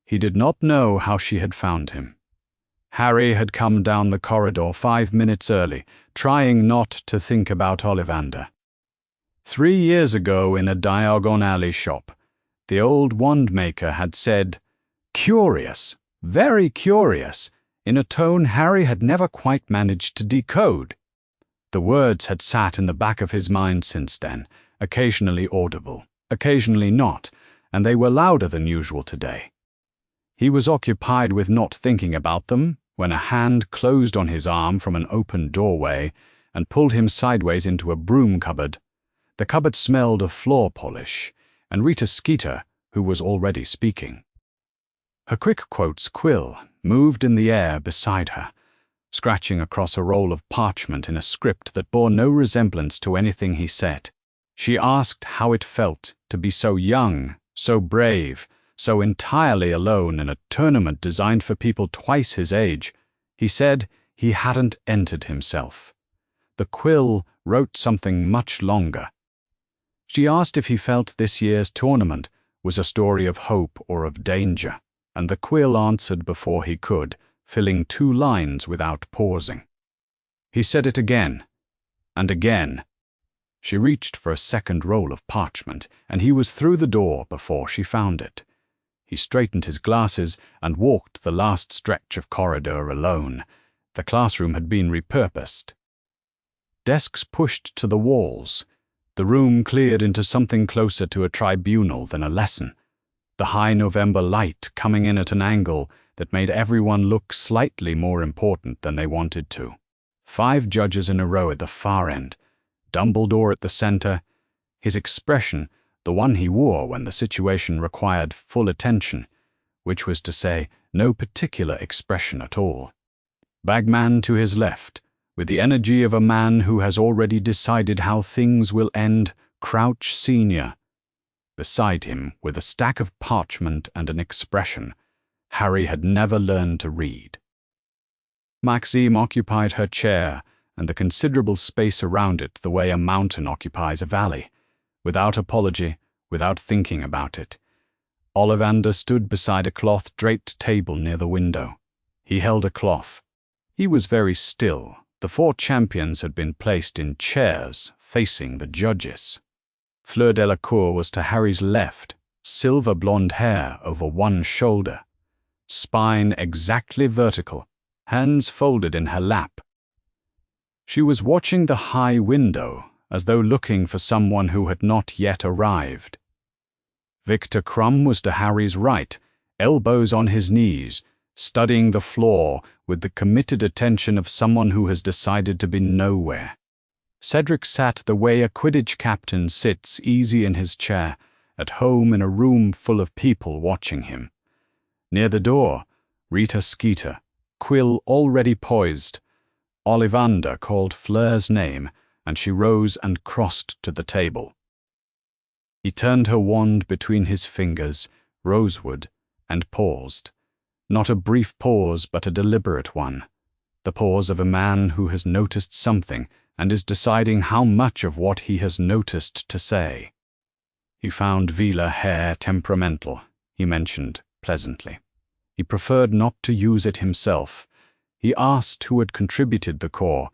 He did not know how she had found him. Harry had come down the corridor 5 minutes early, trying not to think about Ollivander. 3 years ago in a Diagon Alley shop, the old wand-maker had said, "Curious, very curious," in a tone Harry had never quite managed to decode. The words had sat in the back of his mind since then, occasionally audible, occasionally not, and they were louder than usual today. He was occupied with not thinking about them when a hand closed on his arm from an open doorway and pulled him sideways into a broom cupboard. The cupboard smelled of floor polish, and Rita Skeeter, who was already speaking. Her quick quotes quill moved in the air beside her, scratching across a roll of parchment in a script that bore no resemblance to anything he said. She asked how it felt to be so young, so brave, so entirely alone in a tournament designed for people twice his age. He said he hadn't entered himself. The quill wrote something much longer. She asked if he felt this year's tournament was a story of hope or of danger, and the quill answered before he could, filling 2 lines without pausing. He said it again, and again. She reached for a second roll of parchment, and he was through the door before she found it. He straightened his glasses and walked the last stretch of corridor alone. The classroom had been repurposed. Desks pushed to the walls. The room cleared into something closer to a tribunal than a lesson. The high November light coming in at an angle that made everyone look slightly more important than they wanted to. 5 judges in a row at the far end, Dumbledore at the center, his expression the one he wore when the situation required full attention, which was to say, no particular expression at all. Bagman to his left, with the energy of a man who has already decided how things will end, Crouch Senior. Beside him, with a stack of parchment and an expression Harry had never learned to read. Maxime occupied her chair and the considerable space around it the way a mountain occupies a valley, without apology, without thinking about it. Ollivander stood beside a cloth-draped table near the window. He held a cloth. He was very still. The 4 champions had been placed in chairs facing the judges. Fleur Delacour was to Harry's left, silver blonde hair over one shoulder, spine exactly vertical, hands folded in her lap. She was watching the high window, as though looking for someone who had not yet arrived. Victor Crumb was to Harry's right, elbows on his knees, studying the floor with the committed attention of someone who has decided to be nowhere. Cedric sat the way a Quidditch captain sits easy in his chair, at home in a room full of people watching him. Near the door, Rita Skeeter, quill already poised. Ollivander called Fleur's name, and she rose and crossed to the table. He turned her wand between his fingers, rosewood, and paused. Not a brief pause, but a deliberate one. The pause of a man who has noticed something and is deciding how much of what he has noticed to say. He found Veela hair temperamental, he mentioned pleasantly. He preferred not to use it himself. He asked who had contributed the core.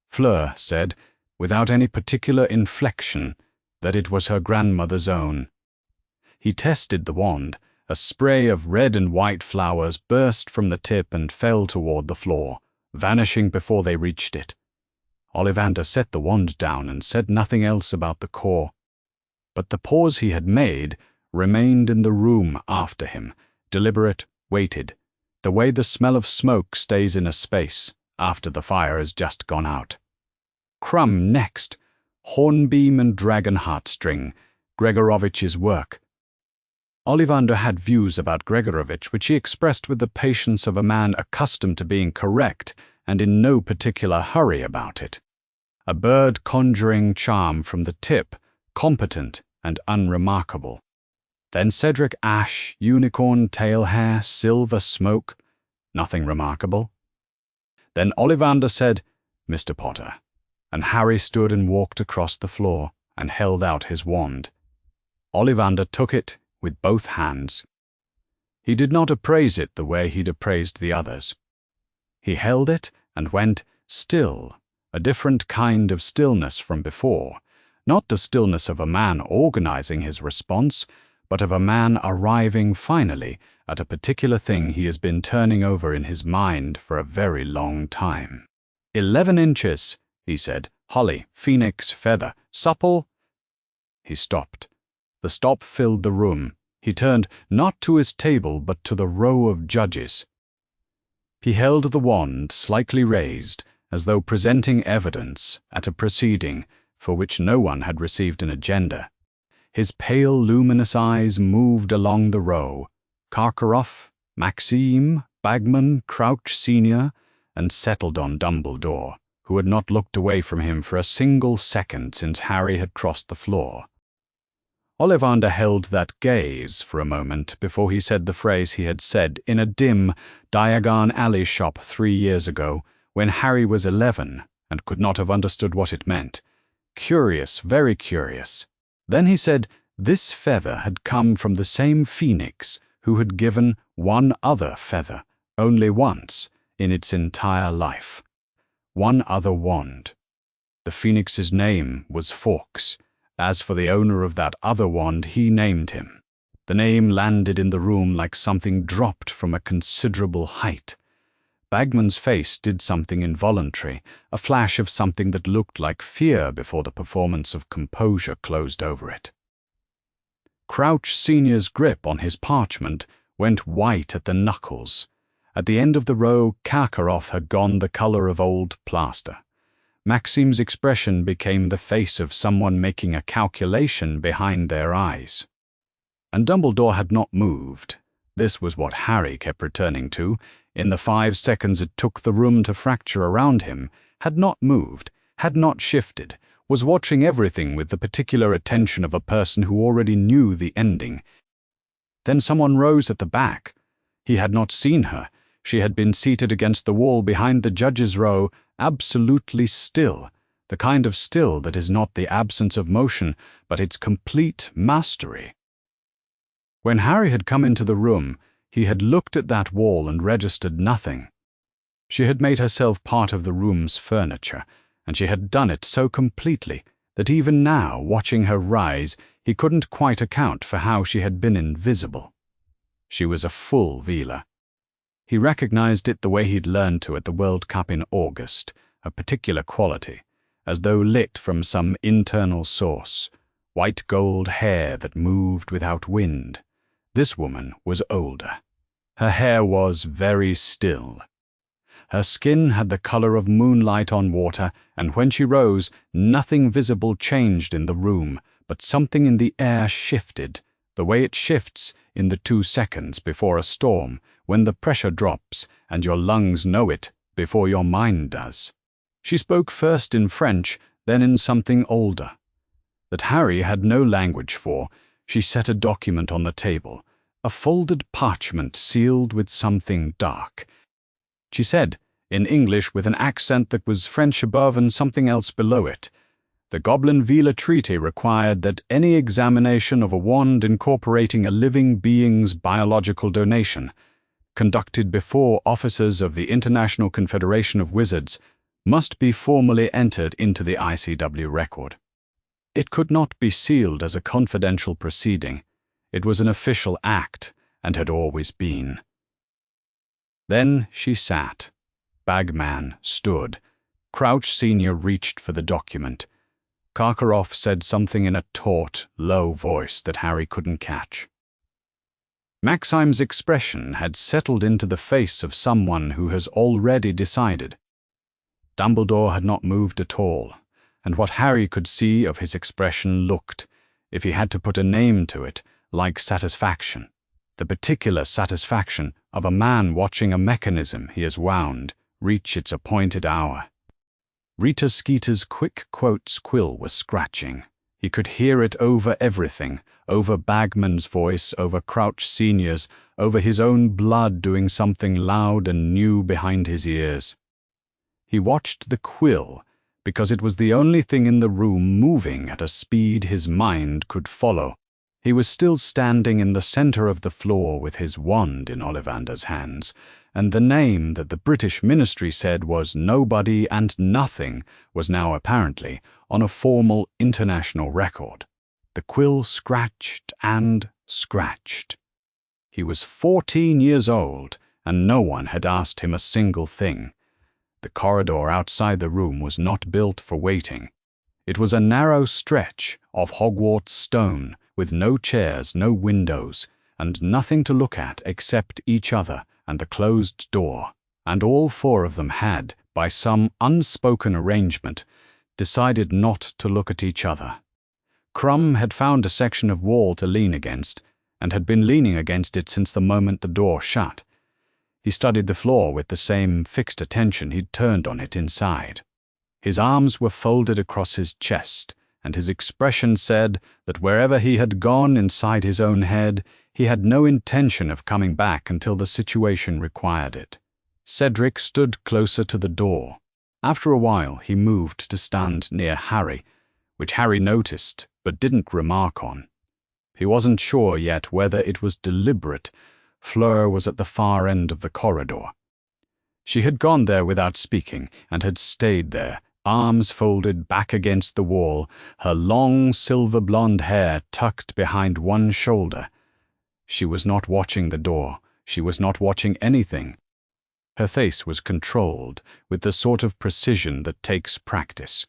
Fleur said, without any particular inflection, that it was her grandmother's own. He tested the wand. A spray of red and white flowers burst from the tip and fell toward the floor, vanishing before they reached it. Ollivander set the wand down and said nothing else about the core. But the pause he had made remained in the room after him, deliberate, weighted, the way the smell of smoke stays in a space after the fire has just gone out. Crumb next, Hornbeam and Dragon Heartstring, Gregorovich's work. Ollivander had views about Gregorovich which he expressed with the patience of a man accustomed to being correct and in no particular hurry about it. A bird-conjuring charm from the tip, competent and unremarkable. Then Cedric Ash, unicorn tail hair, silver smoke, nothing remarkable. Then Ollivander said, "Mr. Potter," and Harry stood and walked across the floor and held out his wand. Ollivander took it with both hands. He did not appraise it the way he'd appraised the others. He held it and went still, a different kind of stillness from before, not the stillness of a man organizing his response, but of a man arriving finally at a particular thing he has been turning over in his mind for a very long time. 11 inches, he said. Holly, phoenix, feather, supple. He stopped. The stop filled the room. He turned not to his table but to the row of judges. He held the wand slightly raised, as though presenting evidence at a proceeding for which no one had received an agenda. His pale, luminous eyes moved along the row. Karkaroff, Maxime, Bagman, Crouch Sr., and settled on Dumbledore, who had not looked away from him for a single second since Harry had crossed the floor. Ollivander held that gaze for a moment before he said the phrase he had said in a dim Diagon Alley shop 3 years ago, when Harry was 11 and could not have understood what it meant. Curious, very curious. Then he said this feather had come from the same phoenix who had given one other feather, only once, in its entire life. One other wand. The phoenix's name was Fawkes. As for the owner of that other wand, he named him. The name landed in the room like something dropped from a considerable height. Bagman's face did something involuntary, a flash of something that looked like fear before the performance of composure closed over it. Crouch Sr.'s grip on his parchment went white at the knuckles. At the end of the row, Karkaroff had gone the color of old plaster. Maxime's expression became the face of someone making a calculation behind their eyes. And Dumbledore had not moved. This was what Harry kept returning to, in the 5 seconds it took the room to fracture around him, had not moved, had not shifted, was watching everything with the particular attention of a person who already knew the ending. Then someone rose at the back. He had not seen her. She had been seated against the wall behind the judges' row, absolutely still, the kind of still that is not the absence of motion, but its complete mastery. When Harry had come into the room, he had looked at that wall and registered nothing. She had made herself part of the room's furniture, and she had done it so completely that even now, watching her rise, he couldn't quite account for how she had been invisible. She was a full Veela. He recognized it the way he'd learned to at the World Cup in August, a particular quality, as though lit from some internal source, white gold hair that moved without wind. This woman was older. Her hair was very still. Her skin had the color of moonlight on water, and when she rose, nothing visible changed in the room, but something in the air shifted, the way it shifts in the 2 seconds before a storm, when the pressure drops and your lungs know it before your mind does. She spoke first in French, then in something older. That Harry had no language for, she set a document on the table, a folded parchment sealed with something dark. She said, in English with an accent that was French above and something else below it, the Goblin-Veela Treaty required that any examination of a wand incorporating a living being's biological donation, conducted before officers of the International Confederation of Wizards, must be formally entered into the ICW record. It could not be sealed as a confidential proceeding. It was an official act, and had always been. Then she sat. Bagman stood. Crouch Sr. reached for the document. Karkaroff said something in a taut, low voice that Harry couldn't catch. Maxime's expression had settled into the face of someone who has already decided. Dumbledore had not moved at all, and what Harry could see of his expression looked, if he had to put a name to it, like satisfaction, the particular satisfaction of a man watching a mechanism he has wound reach its appointed hour. Rita Skeeter's quick quotes quill was scratching. He could hear it over everything, over Bagman's voice, over Crouch Sr.'s, over his own blood doing something loud and new behind his ears. He watched the quill, because it was the only thing in the room moving at a speed his mind could follow. He was still standing in the center of the floor with his wand in Ollivander's hands, and the name that the British ministry said was Nobody and Nothing was now apparently on a formal international record. The quill scratched and scratched. He was 14 years old, and no one had asked him a single thing. The corridor outside the room was not built for waiting. It was a narrow stretch of Hogwarts stone, with no chairs, no windows, and nothing to look at except each other and the closed door, and all four of them had, by some unspoken arrangement, decided not to look at each other. Crumb had found a section of wall to lean against, and had been leaning against it since the moment the door shut. He studied the floor with the same fixed attention he'd turned on it inside. His arms were folded across his chest, and his expression said that wherever he had gone inside his own head, he had no intention of coming back until the situation required it. Cedric stood closer to the door. After a while, he moved to stand near Harry, which Harry noticed but didn't remark on. He wasn't sure yet whether it was deliberate. Fleur was at the far end of the corridor. She had gone there without speaking and had stayed there, arms folded back against the wall, her long silver blonde hair tucked behind one shoulder. She was not watching the door. She was not watching anything. Her face was controlled with the sort of precision that takes practice.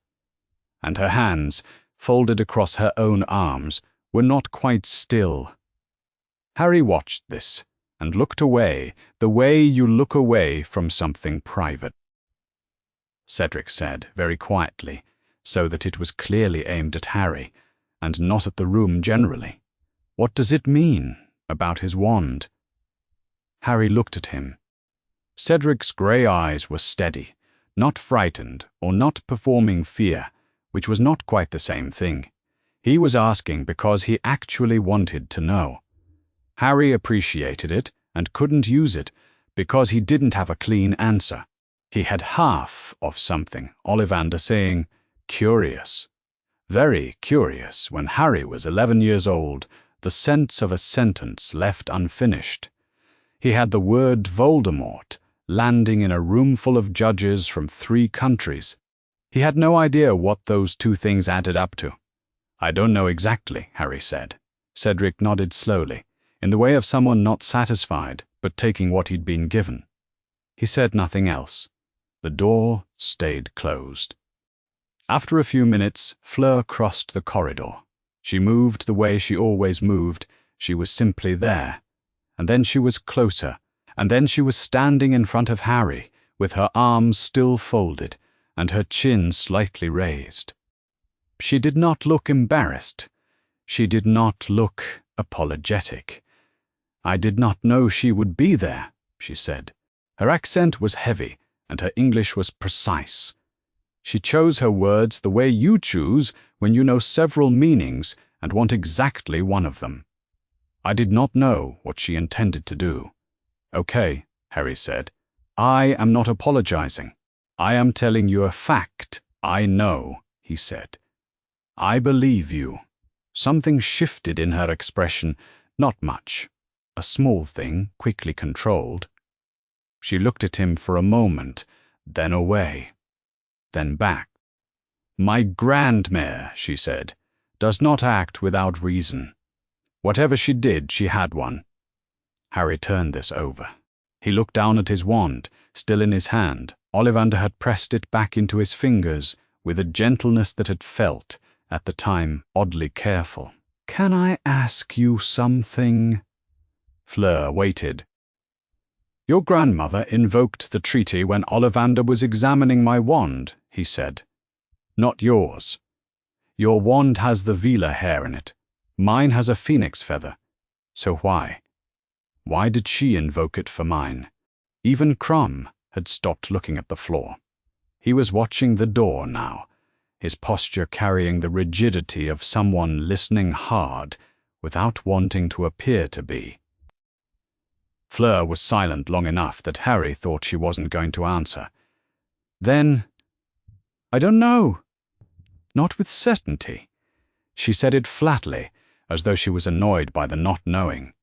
And her hands, folded across her own arms, were not quite still. Harry watched this and looked away, the way you look away from something private. Cedric said, very quietly, so that it was clearly aimed at Harry, and not at the room generally. "What does it mean about his wand?" Harry looked at him. Cedric's grey eyes were steady, not frightened or not performing fear, which was not quite the same thing. He was asking because he actually wanted to know. Harry appreciated it and couldn't use it because he didn't have a clean answer. He had half of something, Ollivander saying, curious. Very curious when Harry was 11 years old, the sense of a sentence left unfinished. He had the word Voldemort landing in a room full of judges from 3 countries. He had no idea what those 2 things added up to. "I don't know exactly," Harry said. Cedric nodded slowly, in the way of someone not satisfied, but taking what he'd been given. He said nothing else. The door stayed closed. After a few minutes, Fleur crossed the corridor. She moved the way she always moved. She was simply there. And then she was closer, and then she was standing in front of Harry, with her arms still folded, and her chin slightly raised. She did not look embarrassed. She did not look apologetic. "I did not know she would be there," she said. Her accent was heavy, and her English was precise. She chose her words the way you choose when you know several meanings and want exactly one of them. I did not know what she intended to do. "Okay," Harry said. "I am not apologizing. I am telling you a fact I know," he said. "I believe you." Something shifted in her expression, not much. A small thing, quickly controlled. She looked at him for a moment, then away, then back. "My grandmare," she said, "does not act without reason. Whatever she did, she had one." Harry turned this over. He looked down at his wand, still in his hand. Ollivander had pressed it back into his fingers with a gentleness that had felt, at the time, oddly careful. "Can I ask you something?" Fleur waited. "Your grandmother invoked the treaty when Ollivander was examining my wand," he said. "Not yours. Your wand has the Veela hair in it. Mine has a phoenix feather. So why? Why did she invoke it for mine?" Even Crumb had stopped looking at the floor. He was watching the door now, his posture carrying the rigidity of someone listening hard without wanting to appear to be. Fleur was silent long enough that Harry thought she wasn't going to answer. Then, "I don't know. Not with certainty." She said it flatly, as though she was annoyed by the not knowing.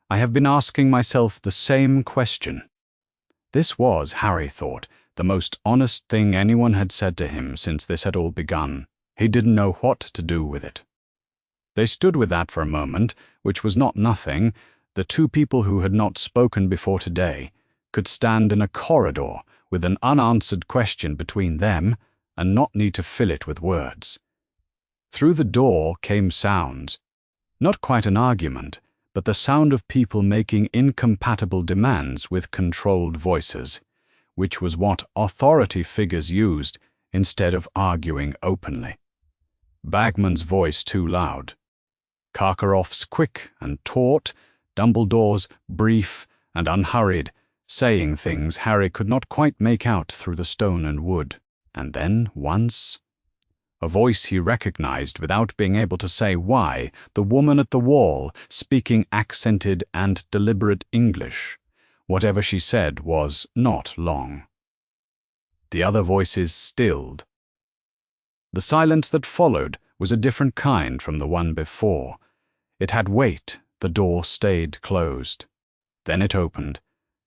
I have been asking myself the same question. This was, Harry thought, the most honest thing anyone had said to him since this had all begun. He didn't know what to do with it. They stood with that for a moment, which was not nothing. The two people who had not spoken before today could stand in a corridor with an unanswered question between them and not need to fill it with words. Through the door came sounds. Not quite an argument, but the sound of people making incompatible demands with controlled voices, which was what authority figures used instead of arguing openly. Bagman's voice too loud. Karkaroff's quick and taut, Dumbledore's brief and unhurried, saying things Harry could not quite make out through the stone and wood. And then, once, a voice he recognized without being able to say why, the woman at the wall, speaking accented and deliberate English. Whatever she said was not long. The other voices stilled. The silence that followed was a different kind from the one before. It had weight. The door stayed closed. Then it opened,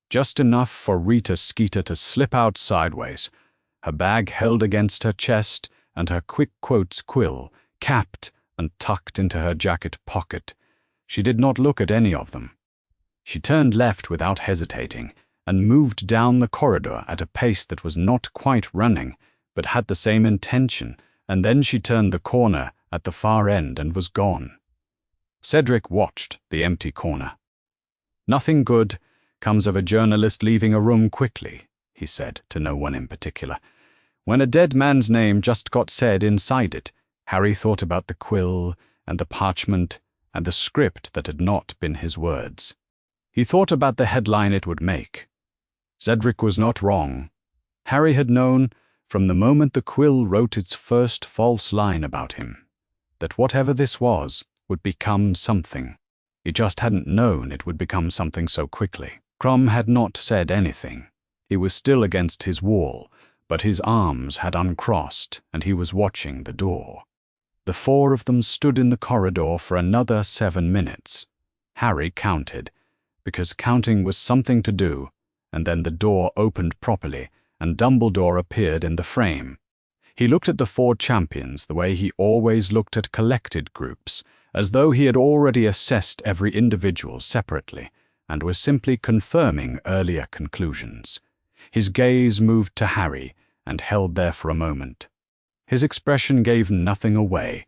just enough for Rita Skeeter to slip out sideways, her bag held against her chest and her quick quotes quill capped and tucked into her jacket pocket. She did not look at any of them. She turned left without hesitating and moved down the corridor at a pace that was not quite running, but had the same intention, and then she turned the corner at the far end and was gone. Cedric watched the empty corner. "Nothing good comes of a journalist leaving a room quickly," he said to no one in particular. When a dead man's name just got said inside it, Harry thought about the quill and the parchment and the script that had not been his words. He thought about the headline it would make. Cedric was not wrong. Harry had known, from the moment the quill wrote its first false line about him, that whatever this was would become something. He just hadn't known it would become something so quickly. Crom had not said anything. He was still against his wall, but his arms had uncrossed and he was watching the door. The four of them stood in the corridor for another 7 minutes. Harry counted, because counting was something to do, and then the door opened properly and Dumbledore appeared in the frame. He looked at the four champions the way he always looked at collected groups, as though he had already assessed every individual separately and was simply confirming earlier conclusions. His gaze moved to Harry and held there for a moment. His expression gave nothing away,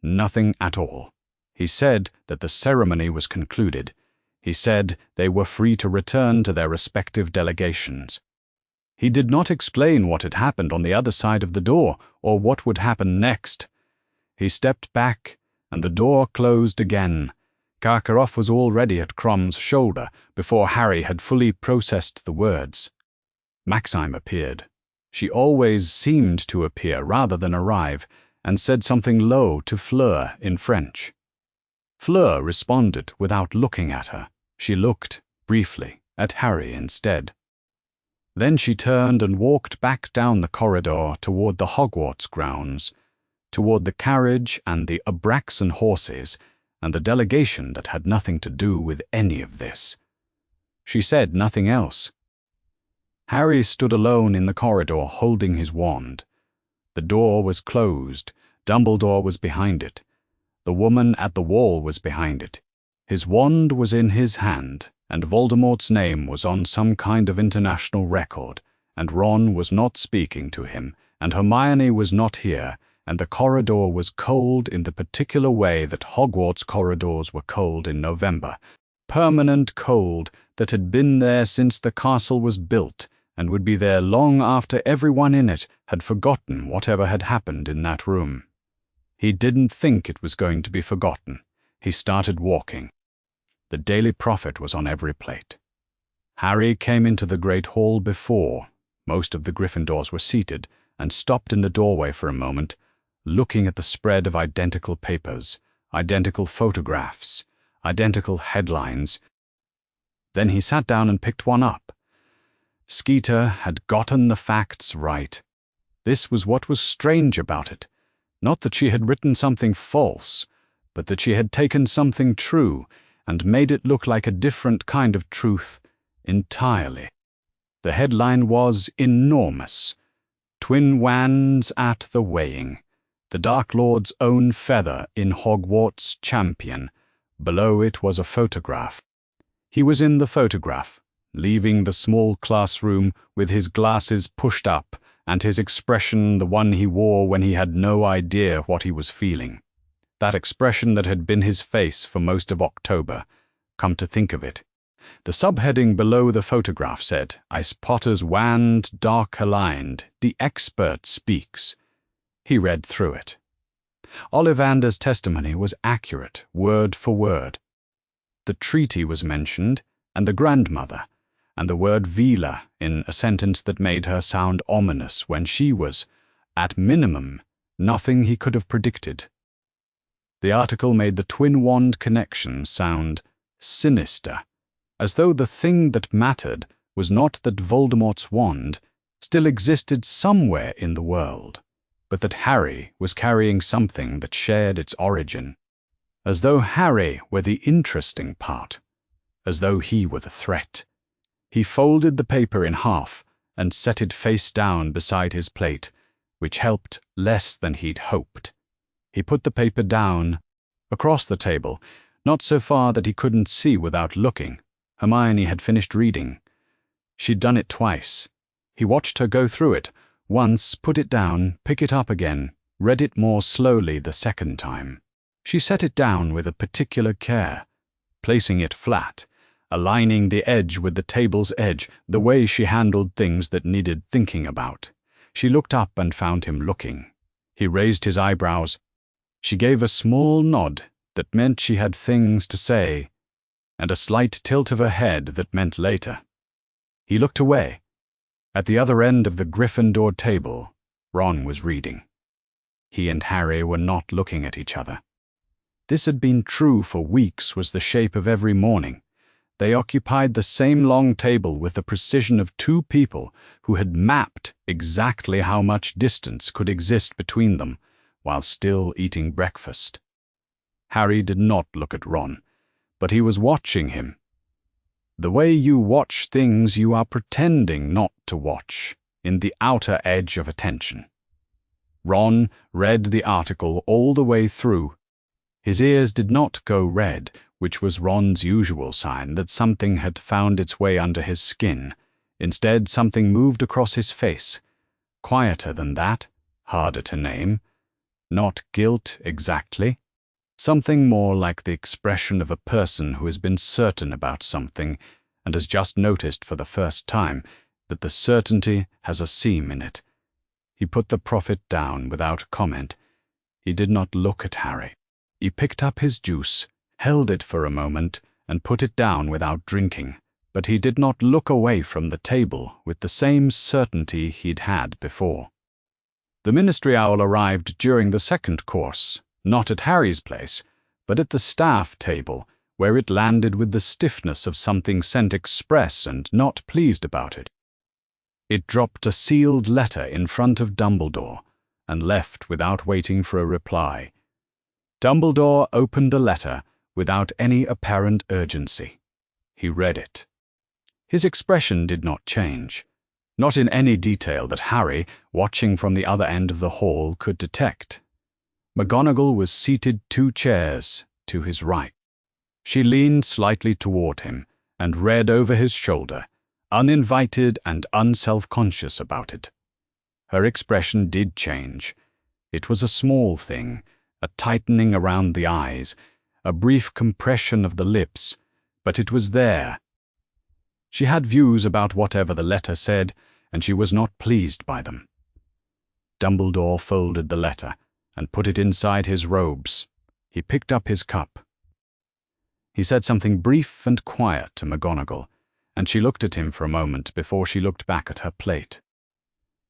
nothing at all. He said that the ceremony was concluded. He said they were free to return to their respective delegations. He did not explain what had happened on the other side of the door or what would happen next. He stepped back and the door closed again. Karkaroff was already at Crom's shoulder before Harry had fully processed the words. Maxime appeared. She always seemed to appear rather than arrive, and said something low to Fleur in French. Fleur responded without looking at her. She looked, briefly, at Harry instead. Then she turned and walked back down the corridor toward the Hogwarts grounds, toward the carriage and the Abraxan horses, and the delegation that had nothing to do with any of this. She said nothing else. Harry stood alone in the corridor holding his wand. The door was closed. Dumbledore was behind it. The woman at the wall was behind it. His wand was in his hand, and Voldemort's name was on some kind of international record, and Ron was not speaking to him, and Hermione was not here, and the corridor was cold in the particular way that Hogwarts corridors were cold in November. Permanent cold that had been there since the castle was built, and would be there long after everyone in it had forgotten whatever had happened in that room. He didn't think it was going to be forgotten. He started walking. The Daily Prophet was on every plate. Harry came into the great hall before. Most of the Gryffindors were seated, and stopped in the doorway for a moment, looking at the spread of identical papers, identical photographs, identical headlines. Then he sat down and picked one up. Skeeter had gotten the facts right. This was what was strange about it. Not that she had written something false, but that she had taken something true and made it look like a different kind of truth entirely. The headline was enormous. Twin Wands at the weighing. The Dark Lord's own feather in Hogwarts champion. Below it was a photograph. He was in the photograph, leaving the small classroom with his glasses pushed up and his expression the one he wore when he had no idea what he was feeling. That expression that had been his face for most of October. Come to think of it. The subheading below the photograph said, Ice Potter's wand dark aligned, the expert speaks. He read through it. Ollivander's testimony was accurate, word for word. The treaty was mentioned, and the grandmother, and the word Veela in a sentence that made her sound ominous when she was, at minimum, nothing he could have predicted. The article made the twin wand connection sound sinister, as though the thing that mattered was not that Voldemort's wand still existed somewhere in the world, but that Harry was carrying something that shared its origin, as though Harry were the interesting part, as though he were the threat. He folded the paper in half and set it face down beside his plate, which helped less than he'd hoped. He put the paper down, across the table, not so far that he couldn't see without looking. Hermione had finished reading. She'd done it twice. He watched her go through it, once put it down, pick it up again, read it more slowly the second time. She set it down with a particular care, placing it flat, aligning the edge with the table's edge, the way she handled things that needed thinking about. She looked up and found him looking. He raised his eyebrows. She gave a small nod that meant she had things to say, and a slight tilt of her head that meant later. He looked away. At the other end of the Gryffindor table, Ron was reading. He and Harry were not looking at each other. This had been true for weeks, was the shape of every morning. They occupied the same long table with the precision of two people who had mapped exactly how much distance could exist between them while still eating breakfast. Harry did not look at Ron, but he was watching him. The way you watch things you are pretending not to watch, in the outer edge of attention. Ron read the article all the way through. His ears did not go red, which was Ron's usual sign that something had found its way under his skin. Instead, something moved across his face. Quieter than that, harder to name. Not guilt exactly. Something more like the expression of a person who has been certain about something and has just noticed for the first time that the certainty has a seam in it. He put the prophet down without comment. He did not look at Harry. He picked up his juice, held it for a moment, and put it down without drinking, but he did not look away from the table with the same certainty he'd had before. The Ministry Owl arrived during the second course, not at Harry's place, but at the staff table, where it landed with the stiffness of something sent express and not pleased about it. It dropped a sealed letter in front of Dumbledore and left without waiting for a reply. Dumbledore opened the letter without any apparent urgency. He read it. His expression did not change, not in any detail that Harry, watching from the other end of the hall, could detect. McGonagall was seated 2 chairs to his right. She leaned slightly toward him and read over his shoulder, uninvited and unself-conscious about it. Her expression did change. It was a small thing, a tightening around the eyes, a brief compression of the lips, but it was there. She had views about whatever the letter said, and she was not pleased by them. Dumbledore folded the letter and put it inside his robes. He picked up his cup. He said something brief and quiet to McGonagall, and she looked at him for a moment before she looked back at her plate.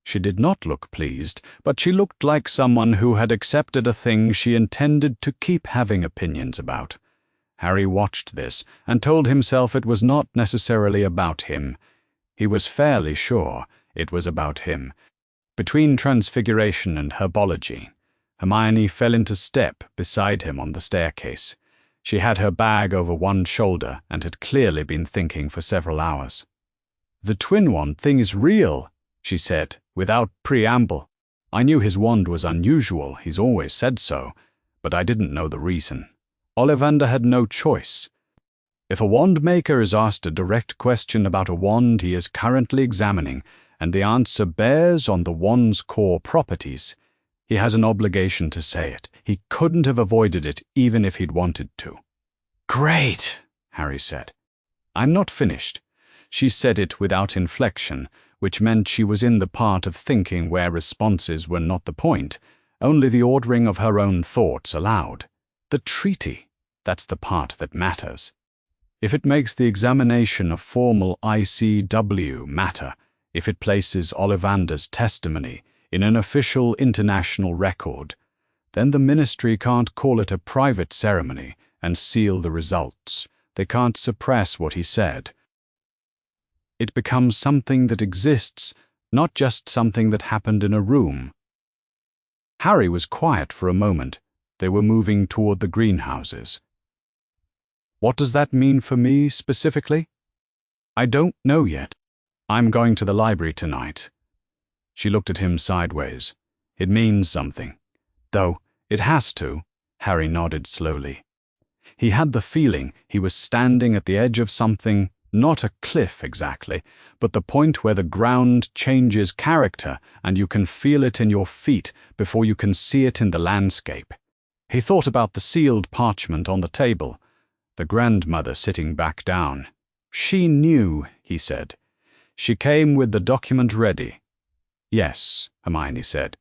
She did not look pleased, but she looked like someone who had accepted a thing she intended to keep having opinions about. Harry watched this and told himself it was not necessarily about him. He was fairly sure it was about him. Between transfiguration and herbology, Hermione fell into step beside him on the staircase. She had her bag over one shoulder and had clearly been thinking for several hours. "The twin wand thing is real," she said, without preamble. "I knew his wand was unusual, he's always said so, but I didn't know the reason. Ollivander had no choice. If a wand maker is asked a direct question about a wand he is currently examining, and the answer bears on the wand's core properties, he has an obligation to say it. He couldn't have avoided it even if he'd wanted to." "Great," Harry said. "I'm not finished." She said it without inflection, which meant she was in the part of thinking where responses were not the point, only the ordering of her own thoughts allowed. "The treaty, that's the part that matters. If it makes the examination of formal ICW matter, if it places Ollivander's testimony in an official international record, then the ministry can't call it a private ceremony and seal the results. They can't suppress what he said. It becomes something that exists, not just something that happened in a room." Harry was quiet for a moment. They were moving toward the greenhouses. "What does that mean for me, specifically?" "I don't know yet. I'm going to the library tonight." She looked at him sideways. "It means something. Though, it has to." Harry nodded slowly. He had the feeling he was standing at the edge of something, not a cliff exactly, but the point where the ground changes character and you can feel it in your feet before you can see it in the landscape. He thought about the sealed parchment on the table, the grandmother sitting back down. "She knew," he said. "She came with the document ready." "Yes," Hermione said.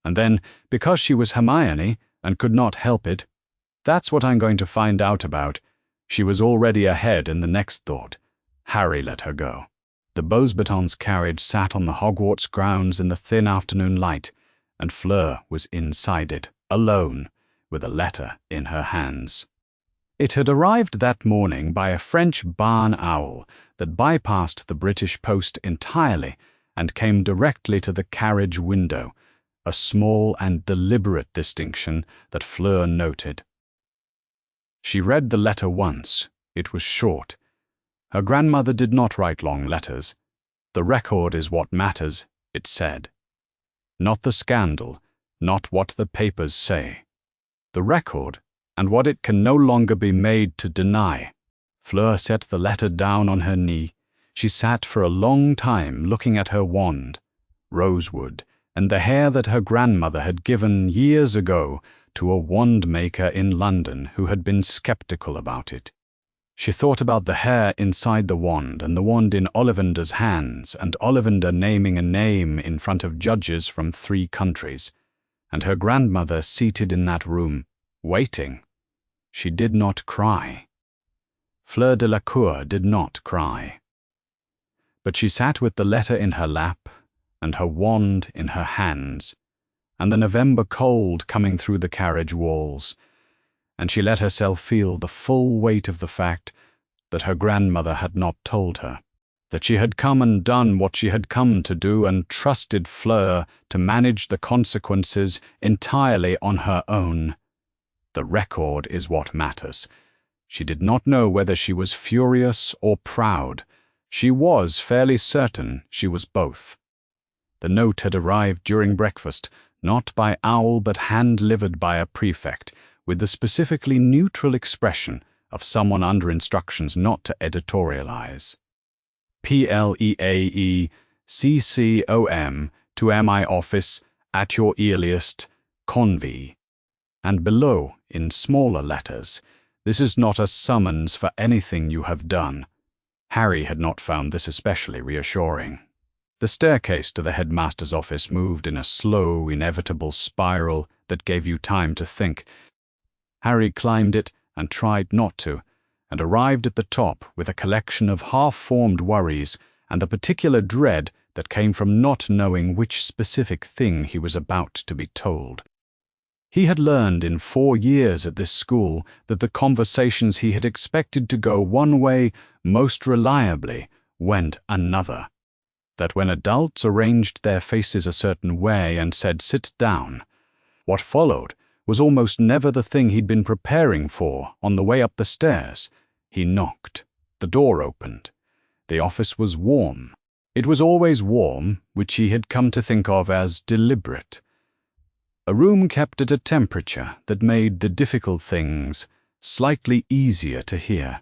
And then, because she was Hermione and could not help it, "That's what I'm going to find out about." She was already ahead in the next thought. Harry let her go. The Beauxbatons carriage sat on the Hogwarts grounds in the thin afternoon light, and Fleur was inside it, alone, with a letter in her hands. It had arrived that morning by a French barn owl that bypassed the British post entirely and came directly to the carriage window, a small and deliberate distinction that Fleur noted. She read the letter once. It was short. Her grandmother did not write long letters. "The record is what matters," it said. "Not the scandal, not what the papers say. The record, and what it can no longer be made to deny." Fleur set the letter down on her knee. She sat for a long time looking at her wand, rosewood, and the hair that her grandmother had given years ago to a wand maker in London who had been skeptical about it. She thought about the hair inside the wand and the wand in Ollivander's hands and Ollivander naming a name in front of judges from 3 countries, and her grandmother seated in that room, waiting. She did not cry. Fleur de la Cour did not cry. But she sat with the letter in her lap and her wand in her hands, and the November cold coming through the carriage walls, and she let herself feel the full weight of the fact that her grandmother had not told her, that she had come and done what she had come to do and trusted Fleur to manage the consequences entirely on her own. The record is what matters. She did not know whether she was furious or proud. She was fairly certain she was both. The note had arrived during breakfast, not by owl but hand-delivered by a prefect, with the specifically neutral expression of someone under instructions not to editorialize. PLEAECCOM to MI office at your earliest convey. And below, in smaller letters, "This is not a summons for anything you have done." Harry had not found this especially reassuring. The staircase to the headmaster's office moved in a slow, inevitable spiral that gave you time to think. Harry climbed it and tried not to, and arrived at the top with a collection of half-formed worries and the particular dread that came from not knowing which specific thing he was about to be told. He had learned in 4 years at this school that the conversations he had expected to go one way most reliably went another. That when adults arranged their faces a certain way and said, "Sit down," What followed was almost never the thing he'd been preparing for on the way up the stairs. He knocked. The door opened. The office was warm. It was always warm, which he had come to think of as deliberate. A room kept at a temperature that made the difficult things slightly easier to hear.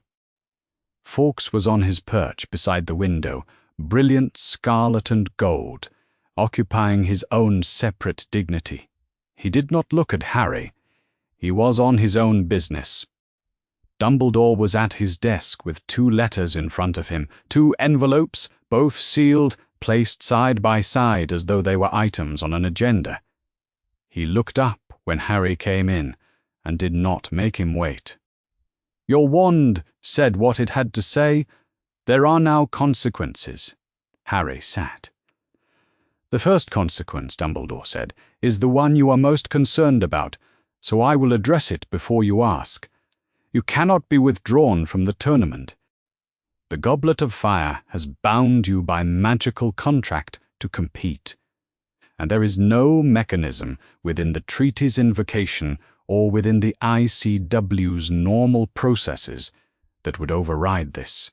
Fawkes was on his perch beside the window, brilliant scarlet and gold, occupying his own separate dignity. He did not look at Harry. He was on his own business. Dumbledore was at his desk with 2 letters in front of him, 2 envelopes, both sealed, placed side by side as though they were items on an agenda. He looked up when Harry came in and did not make him wait. "Your wand said what it had to say. There are now consequences." Harry sat. "The first consequence," Dumbledore said, "is the one you are most concerned about, so I will address it before you ask. You cannot be withdrawn from the tournament. The Goblet of Fire has bound you by magical contract to compete, and there is no mechanism within the treaty's invocation or within the ICW's normal processes that would override this.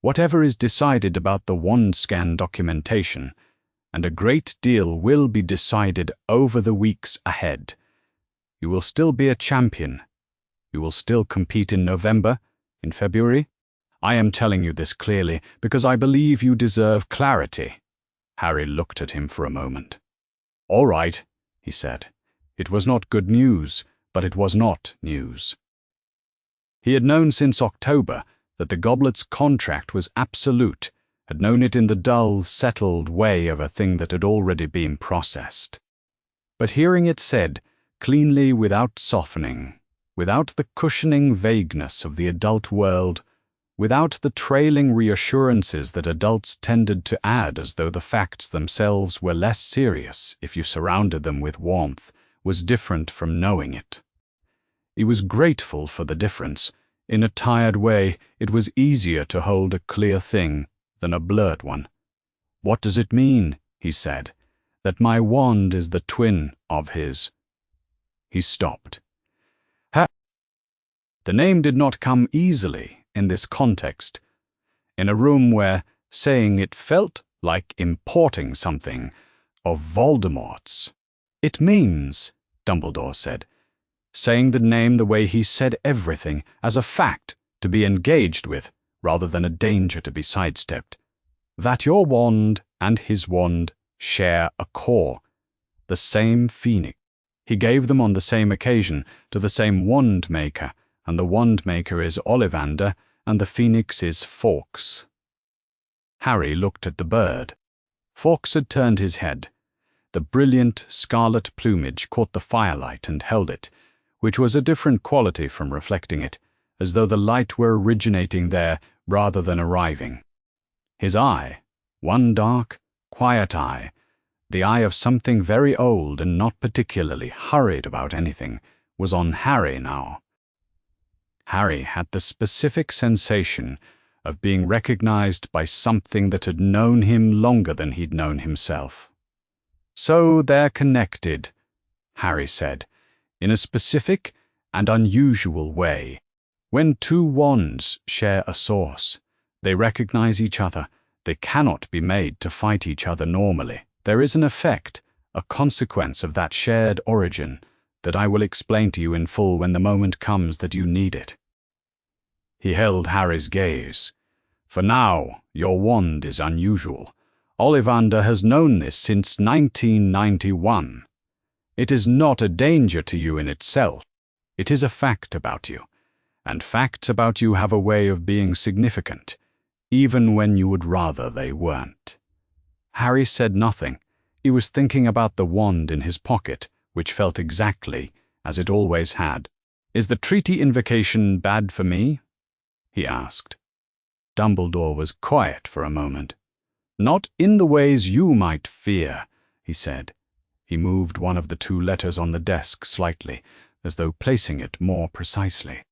Whatever is decided about the wand scan documentation, and a great deal will be decided over the weeks ahead. You will still be a champion. You will still compete in November, in February. I am telling you this clearly because I believe you deserve clarity." Harry looked at him for a moment. "All right," he said. It was not good news, but it was not news. He had known since October that the goblet's contract was absolute, had known it in the dull, settled way of a thing that had already been processed. But hearing it said, cleanly without softening, without the cushioning vagueness of the adult world, without the trailing reassurances that adults tended to add as though the facts themselves were less serious if you surrounded them with warmth, was different from knowing it. He was grateful for the difference. In a tired way, it was easier to hold a clear thing than a blurred one. "What does it mean," he said, "that my wand is the twin of his?" He stopped. The name did not come easily in this context, in a room where saying it felt like importing something of Voldemort's. "It means," Dumbledore said, saying the name the way he said everything, as a fact to be engaged with rather than a danger to be sidestepped, "that your wand and his wand share a core, the same phoenix. He gave them on the same occasion to the same wand maker, and the wand maker is Ollivander, and the phoenix is Fawkes." Harry looked at the bird. Fawkes had turned his head. The brilliant scarlet plumage caught the firelight and held it, which was a different quality from reflecting it, as though the light were originating there rather than arriving. His eye, one dark, quiet eye, the eye of something very old and not particularly hurried about anything, was on Harry now. Harry had the specific sensation of being recognized by something that had known him longer than he'd known himself. "So they're connected," Harry said, in a specific and unusual way. "When 2 wands share a source, they recognize each other. They cannot be made to fight each other normally. There is an effect, a consequence of that shared origin, that I will explain to you in full when the moment comes that you need it." He held Harry's gaze. "For now, your wand is unusual. Ollivander has known this since 1991. It is not a danger to you in itself. It is a fact about you, and facts about you have a way of being significant, even when you would rather they weren't." Harry said nothing. He was thinking about the wand in his pocket, which felt exactly as it always had. "Is the treaty invocation bad for me?" he asked. Dumbledore was quiet for a moment. "Not in the ways you might fear," he said. He moved one of the 2 letters on the desk slightly, as though placing it more precisely.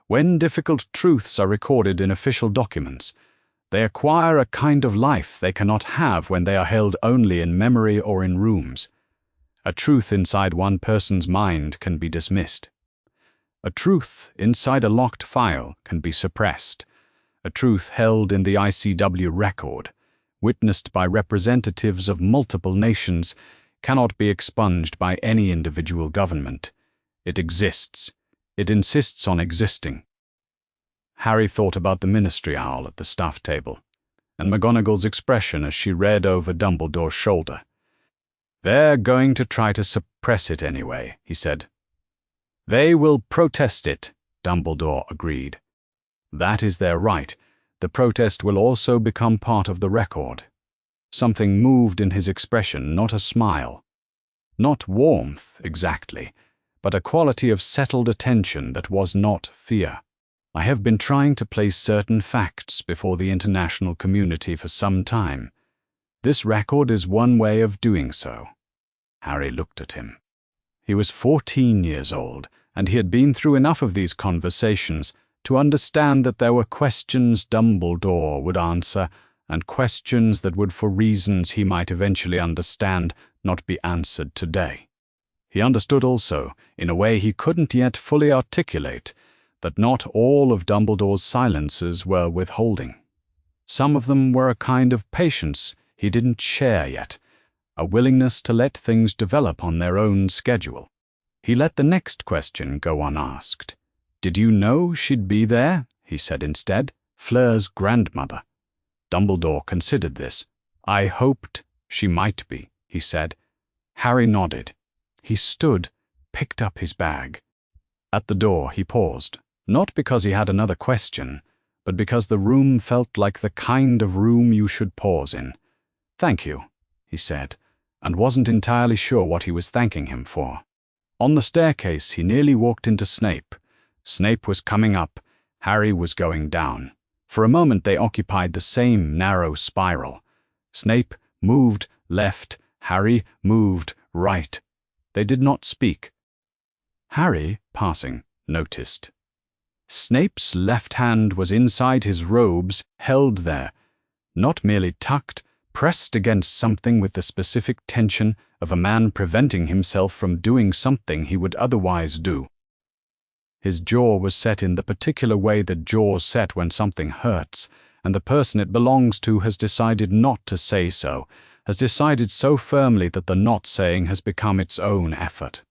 "When difficult truths are recorded in official documents, they acquire a kind of life they cannot have when they are held only in memory or in rooms. A truth inside one person's mind can be dismissed. A truth inside a locked file can be suppressed. A truth held in the ICW record, witnessed by representatives of multiple nations, cannot be expunged by any individual government. It exists. It insists on existing. Harry thought about the ministry owl at the staff table, and McGonagall's expression as she read over Dumbledore's shoulder. "They're going to try to suppress it anyway," he said. "They will protest it," Dumbledore agreed. "That is their right. The protest will also become part of the record." Something moved in his expression, not a smile. Not warmth, exactly, but a quality of settled attention that was not fear. "I have been trying to place certain facts before the international community for some time. This record is one way of doing so." Harry looked at him. He was 14 years old, and he had been through enough of these conversations to understand that there were questions Dumbledore would answer and questions that would, for reasons he might eventually understand, not be answered today. He understood also, in a way he couldn't yet fully articulate, that not all of Dumbledore's silences were withholding. Some of them were a kind of patience he didn't share yet, a willingness to let things develop on their own schedule. He let the next question go unasked. "Did you know she'd be there?" he said instead. "Fleur's grandmother." Dumbledore considered this. "I hoped she might be," he said. Harry nodded. He stood, picked up his bag. At the door he paused, not because he had another question, but because the room felt like the kind of room you should pause in. "Thank you," he said, and wasn't entirely sure what he was thanking him for. On the staircase he nearly walked into Snape. Snape was coming up, Harry was going down. For a moment they occupied the same narrow spiral. Snape moved left, Harry moved right. They did not speak. Harry, passing, noticed. Snape's left hand was inside his robes, held there, not merely tucked, pressed against something with the specific tension of a man preventing himself from doing something he would otherwise do. His jaw was set in the particular way that jaws set when something hurts, and the person it belongs to has decided not to say so, has decided so firmly that the not saying has become its own effort.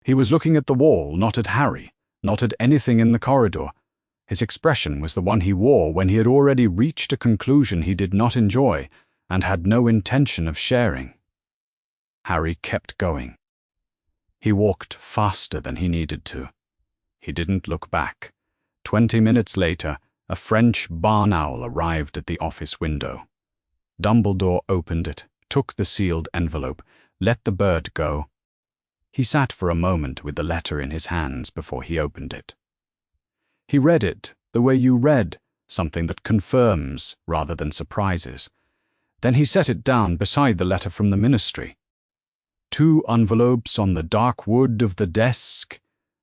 He was looking at the wall, not at Harry, not at anything in the corridor. His expression was the one he wore when he had already reached a conclusion he did not enjoy and had no intention of sharing. Harry kept going. He walked faster than he needed to. He didn't look back. 20 minutes later, a French barn owl arrived at the office window. Dumbledore opened it, took the sealed envelope, let the bird go. He sat for a moment with the letter in his hands before he opened it. He read it the way you read something that confirms rather than surprises. Then he set it down beside the letter from the ministry. 2 envelopes on the dark wood of the desk,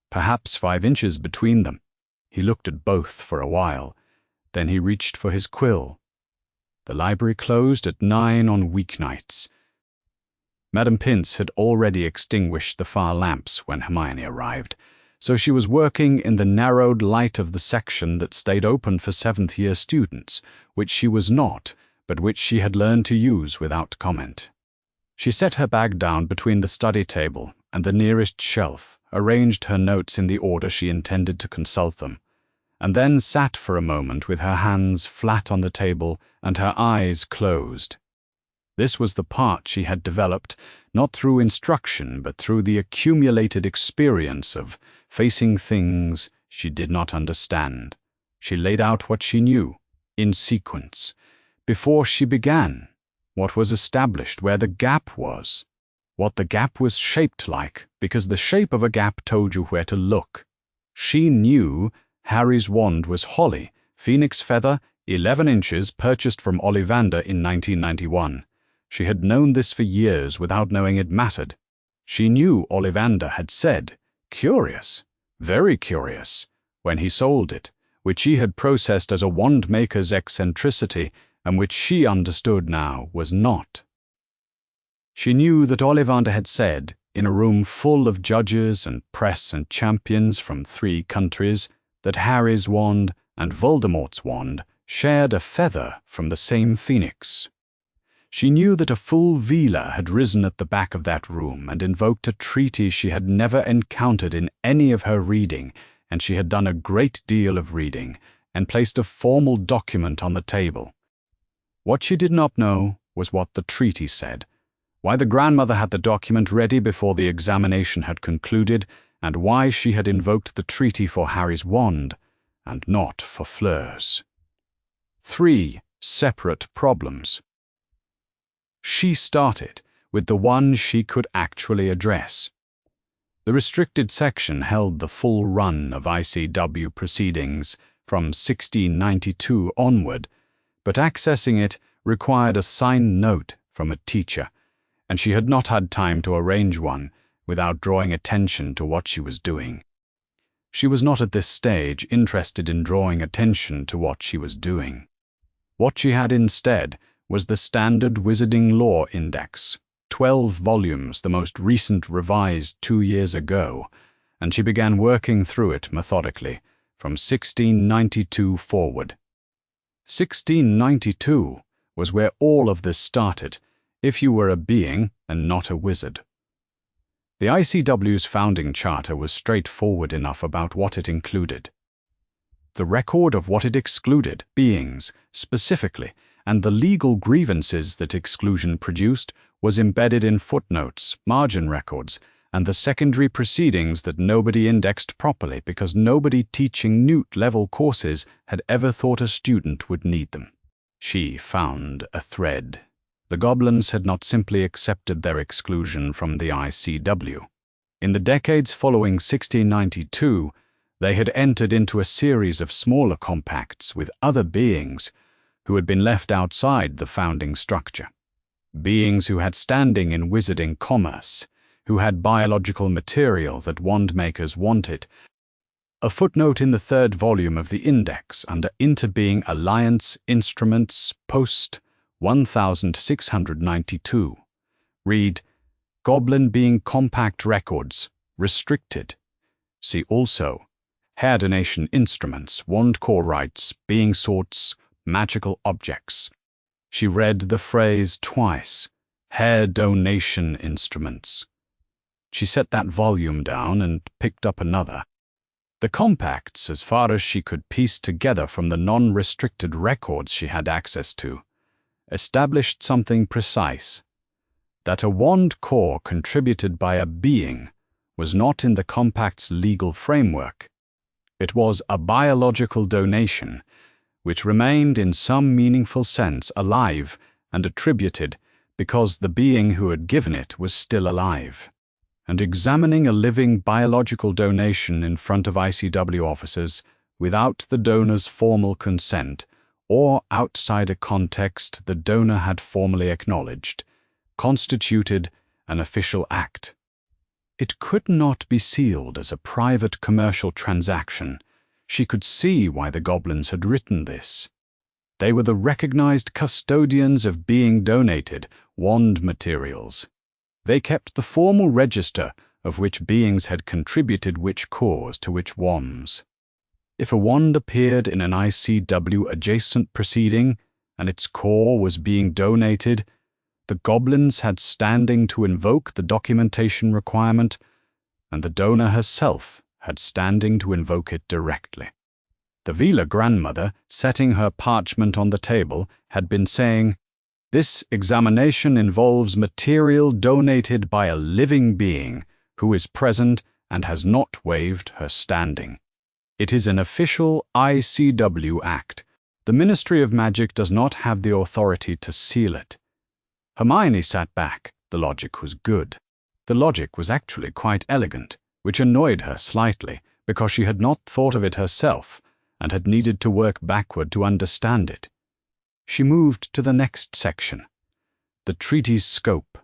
perhaps 5 inches between them. He looked at both for a while. Then he reached for his quill. The library closed at 9 on weeknights. Madame Pince had already extinguished the far lamps when Hermione arrived, so she was working in the narrowed light of the section that stayed open for 7th-year students, which she was not, but which she had learned to use without comment. She set her bag down between the study table and the nearest shelf, arranged her notes in the order she intended to consult them, and then sat for a moment with her hands flat on the table and her eyes closed. This was the part she had developed, not through instruction, but through the accumulated experience of facing things she did not understand. She laid out what she knew, in sequence, before she began, what was established, where the gap was, what the gap was shaped like, because the shape of a gap told you where to look. She knew Harry's wand was holly, phoenix feather, 11 inches, purchased from Ollivander in 1991. She had known this for years without knowing it mattered. She knew Ollivander had said, "Curious, very curious," when he sold it, which she had processed as a wand-maker's eccentricity, and which she understood now was not. She knew that Ollivander had said, in a room full of judges and press and champions from 3 countries, that Harry's wand and Voldemort's wand shared a feather from the same phoenix. She knew that a full Veela had risen at the back of that room and invoked a treaty she had never encountered in any of her reading, and she had done a great deal of reading, and placed a formal document on the table. What she did not know was what the treaty said, why the grandmother had the document ready before the examination had concluded, and why she had invoked the treaty for Harry's wand, and not for Fleur's. 3 separate problems. She started with the one she could actually address. The restricted section held the full run of ICW proceedings from 1692 onward, but accessing it required a signed note from a teacher, and she had not had time to arrange one without drawing attention to what she was doing. She was not at this stage interested in drawing attention to what she was doing. What she had instead was the Standard Wizarding Law Index, 12 volumes, the most recent revised 2 years ago, and she began working through it methodically, from 1692 forward. 1692 was where all of this started, if you were a being and not a wizard. The ICW's founding charter was straightforward enough about what it included. The record of what it excluded, beings, specifically, and the legal grievances that exclusion produced was embedded in footnotes, margin records, and the secondary proceedings that nobody indexed properly because nobody teaching Newt-level courses had ever thought a student would need them. She found a thread. The goblins had not simply accepted their exclusion from the ICW. In the decades following 1692, they had entered into a series of smaller compacts with other beings who had been left outside the founding structure. Beings who had standing in wizarding commerce, who had biological material that wand-makers wanted. A footnote in the 3rd volume of the Index under Interbeing Alliance Instruments Post 1692 read, Goblin Being Compact Records, Restricted. See also, Hair Donation Instruments, Wand Core Rights, Being Sorts, Magical Objects. She read the phrase twice, Hair Donation Instruments. She set that volume down and picked up another. The compacts, as far as she could piece together from the non-restricted records she had access to, established something precise, that a wand core contributed by a being was not in the compact's legal framework. It was a biological donation, which remained in some meaningful sense alive and attributed because the being who had given it was still alive. And examining a living biological donation in front of ICW officers without the donor's formal consent or outside a context the donor had formally acknowledged, constituted an official act. It could not be sealed as a private commercial transaction. She could see why the goblins had written this. They were the recognized custodians of being donated wand materials. They kept the formal register of which beings had contributed which cores to which wands. If a wand appeared in an ICW adjacent proceeding and its core was being donated, the goblins had standing to invoke the documentation requirement, and the donor herself had standing to invoke it directly. The Veela grandmother, setting her parchment on the table, had been saying, "This examination involves material donated by a living being who is present and has not waived her standing. It is an official ICW act. The Ministry of Magic does not have the authority to seal it." Hermione sat back. The logic was good. The logic was actually quite elegant, which annoyed her slightly because she had not thought of it herself and had needed to work backward to understand it. She moved to the next section, the treaty's scope.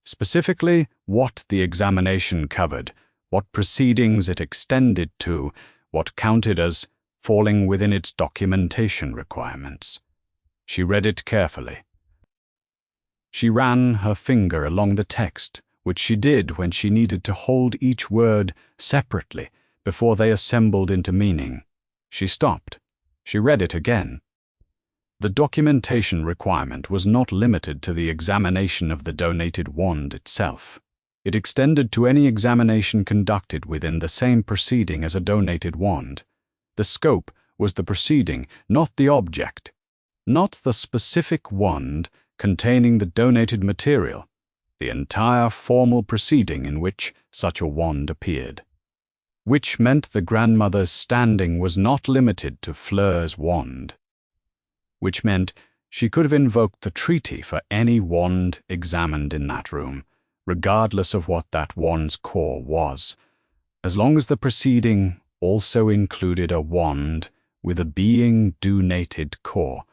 Specifically, what the examination covered, what proceedings it extended to, what counted as falling within its documentation requirements. She read it carefully. She ran her finger along the text which she did when she needed to hold each word separately before they assembled into meaning. She stopped. She read it again. The documentation requirement was not limited to the examination of the donated wand itself. It extended to any examination conducted within the same proceeding as a donated wand. The scope was the proceeding, not the object, not the specific wand containing the donated material, the entire formal proceeding in which such a wand appeared. Which meant the grandmother's standing was not limited to Fleur's wand. Which meant she could have invoked the treaty for any wand examined in that room, regardless of what that wand's core was, as long as the proceeding also included a wand with a being donated core.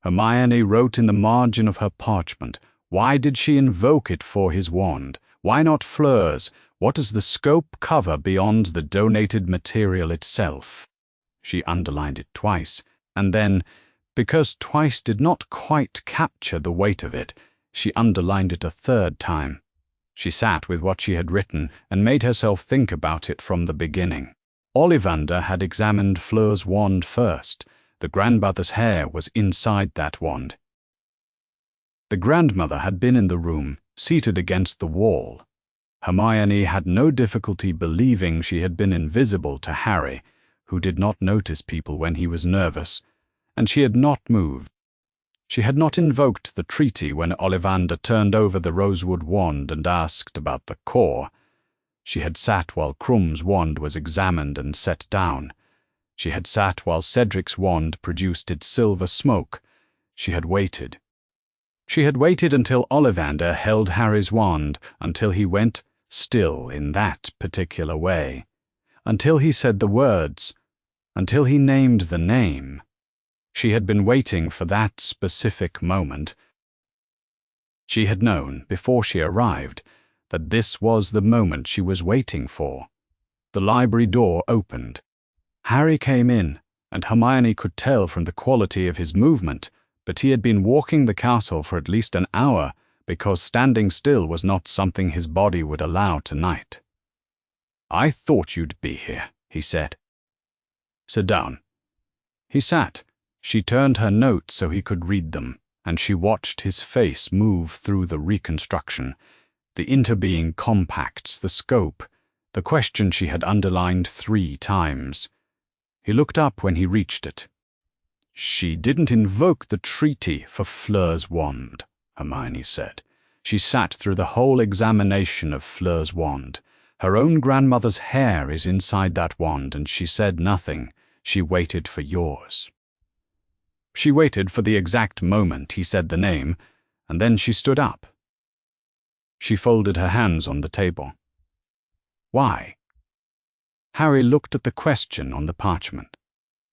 Hermione wrote in the margin of her parchment, why did she invoke it for his wand? Why not Fleur's? What does the scope cover beyond the donated material itself? She underlined it twice, and then, because twice did not quite capture the weight of it, she underlined it a third time. She sat with what she had written and made herself think about it from the beginning. Ollivander had examined Fleur's wand first. The grandmother's hair was inside that wand. The grandmother had been in the room, seated against the wall. Hermione had no difficulty believing she had been invisible to Harry, who did not notice people when he was nervous, and she had not moved. She had not invoked the treaty when Ollivander turned over the rosewood wand and asked about the core. She had sat while Krum's wand was examined and set down. She had sat while Cedric's wand produced its silver smoke. She had waited. She had waited until Ollivander held Harry's wand, until he went still in that particular way, until he said the words, until he named the name. She had been waiting for that specific moment. She had known, before she arrived, that this was the moment she was waiting for. The library door opened. Harry came in, and Hermione could tell from the quality of his movement, but he had been walking the castle for at least an hour, because standing still was not something his body would allow tonight. "I thought you'd be here," he said. "Sit down." He sat. She turned her notes so he could read them, and she watched his face move through the reconstruction, the interbeing compacts, the scope, the question she had underlined 3 times. He looked up when he reached it. "She didn't invoke the treaty for Fleur's wand," Hermione said. "She sat through the whole examination of Fleur's wand. Her own grandmother's hair is inside that wand, and she said nothing. She waited for yours." She waited for the exact moment he said the name, and then she stood up. She folded her hands on the table. "Why?" Harry looked at the question on the parchment.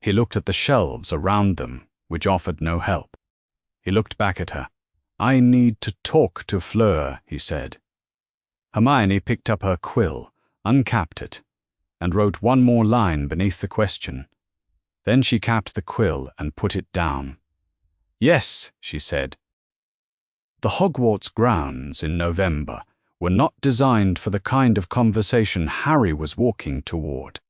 He looked at the shelves around them, which offered no help. He looked back at her. "I need to talk to Fleur," he said. Hermione picked up her quill, uncapped it, and wrote one more line beneath the question. Then she capped the quill and put it down. "Yes," she said. The Hogwarts grounds in November were not designed for the kind of conversation Harry was walking toward.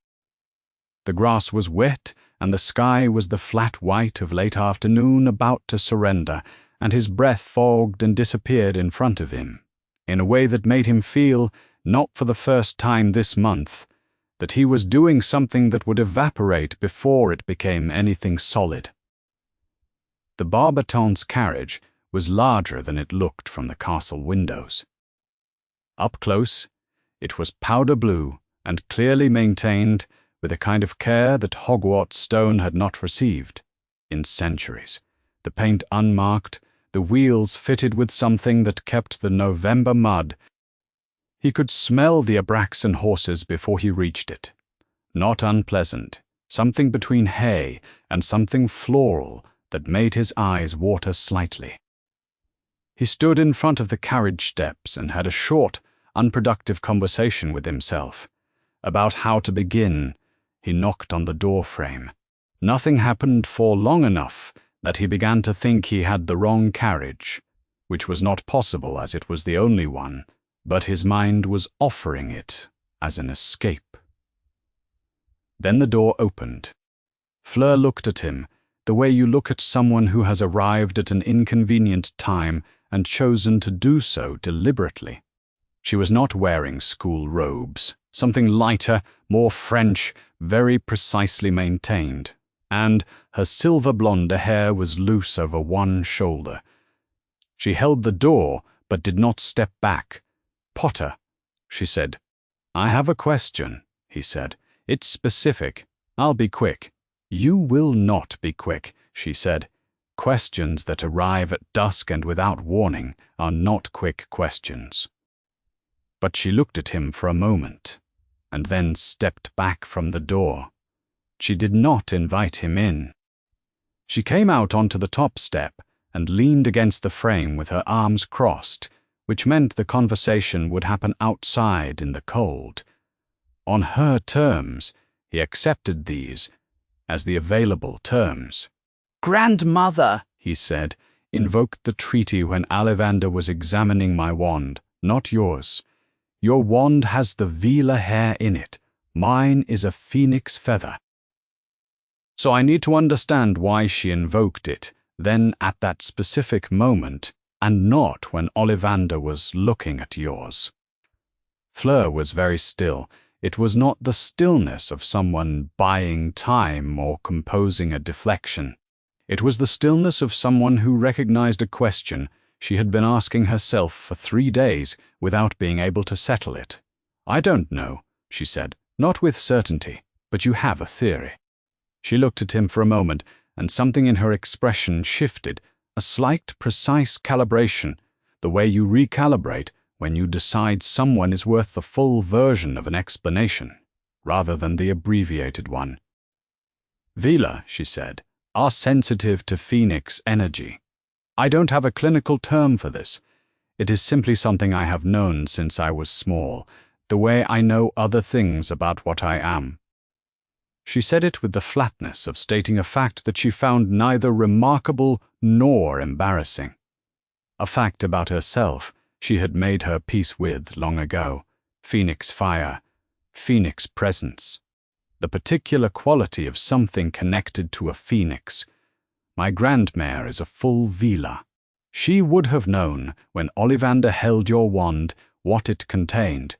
The grass was wet, and the sky was the flat white of late afternoon about to surrender, and his breath fogged and disappeared in front of him, in a way that made him feel, not for the first time this month, that he was doing something that would evaporate before it became anything solid. The Barbiton's carriage was larger than it looked from the castle windows. Up close, it was powder blue and clearly maintained with a kind of care that Hogwarts stone had not received in centuries, the paint unmarked, the wheels fitted with something that kept the November mud. He could smell the Abraxan horses before he reached it. Not unpleasant, something between hay and something floral that made his eyes water slightly. He stood in front of the carriage steps and had a short, unproductive conversation with himself. About how to begin, he knocked on the door frame. Nothing happened for long enough that he began to think he had the wrong carriage, which was not possible as it was the only one, but his mind was offering it as an escape. Then the door opened. Fleur looked at him, the way you look at someone who has arrived at an inconvenient time and chosen to do so deliberately. She was not wearing school robes, something lighter, more French, very precisely maintained, and her silver blonde hair was loose over one shoulder. She held the door, but did not step back. "Potter," she said. "I have a question," he said. "It's specific. I'll be quick." "You will not be quick," she said. "Questions that arrive at dusk and without warning are not quick questions." But she looked at him for a moment, and then stepped back from the door. She did not invite him in. She came out onto the top step and leaned against the frame with her arms crossed, which meant the conversation would happen outside in the cold. On her terms, he accepted these as the available terms. "Grandmother," he said, "invoked the treaty when Ollivander was examining my wand, not yours. Your wand has the Veela hair in it. Mine is a phoenix feather. So I need to understand why she invoked it, then at that specific moment, and not when Ollivander was looking at yours." Fleur was very still. It was not the stillness of someone buying time or composing a deflection. It was the stillness of someone who recognized a question she had been asking herself for 3 days without being able to settle it. "I don't know," she said, "not with certainty, but you have a theory." She looked at him for a moment, and something in her expression shifted, a slight, precise calibration, the way you recalibrate when you decide someone is worth the full version of an explanation, rather than the abbreviated one. "Veela," she said, "are sensitive to phoenix energy. I don't have a clinical term for this. It is simply something I have known since I was small, the way I know other things about what I am." She said it with the flatness of stating a fact that she found neither remarkable nor embarrassing. A fact about herself she had made her peace with long ago. Phoenix fire, phoenix presence, the particular quality of something connected to a phoenix. My grandmare is a full Veela. She would have known when Ollivander held your wand what it contained.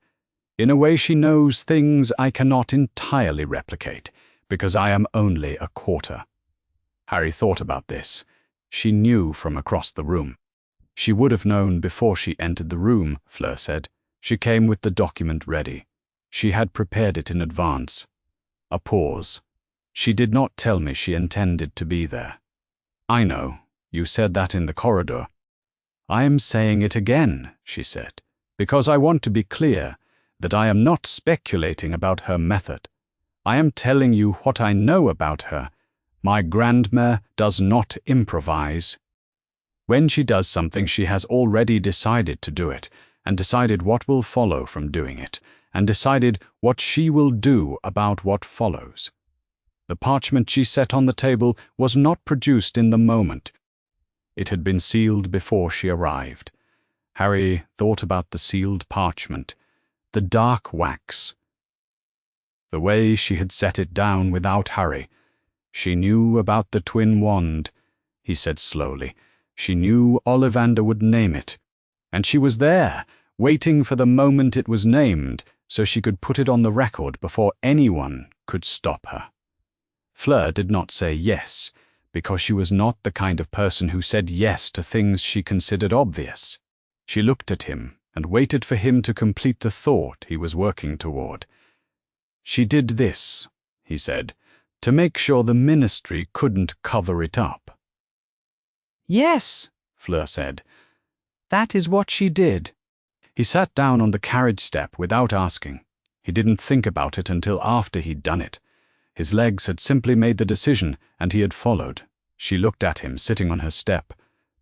In a way she knows things I cannot entirely replicate, because I am only a quarter. Harry thought about this. She knew from across the room. "She would have known before she entered the room," Fleur said. "She came with the document ready. She had prepared it in advance." A pause. "She did not tell me she intended to be there." "I know. You said that in the corridor." "I am saying it again," she said, "because I want to be clear that I am not speculating about her method. I am telling you what I know about her. My grandmare does not improvise. When she does something, she has already decided to do it, and decided what will follow from doing it, and decided what she will do about what follows. The parchment she set on the table was not produced in the moment. It had been sealed before she arrived." Harry thought about the sealed parchment, the dark wax, the way she had set it down without hurry. "She knew about the twin wand," he said slowly. "She knew Ollivander would name it, and she was there, waiting for the moment it was named, so she could put it on the record before anyone could stop her." Fleur did not say yes, because she was not the kind of person who said yes to things she considered obvious. She looked at him and waited for him to complete the thought he was working toward. "She did this," he said, "to make sure the ministry couldn't cover it up." "Yes," Fleur said. "that is what she did." He sat down on the carriage step without asking. He didn't think about it until after he'd done it. His legs had simply made the decision, and he had followed. She looked at him sitting on her step,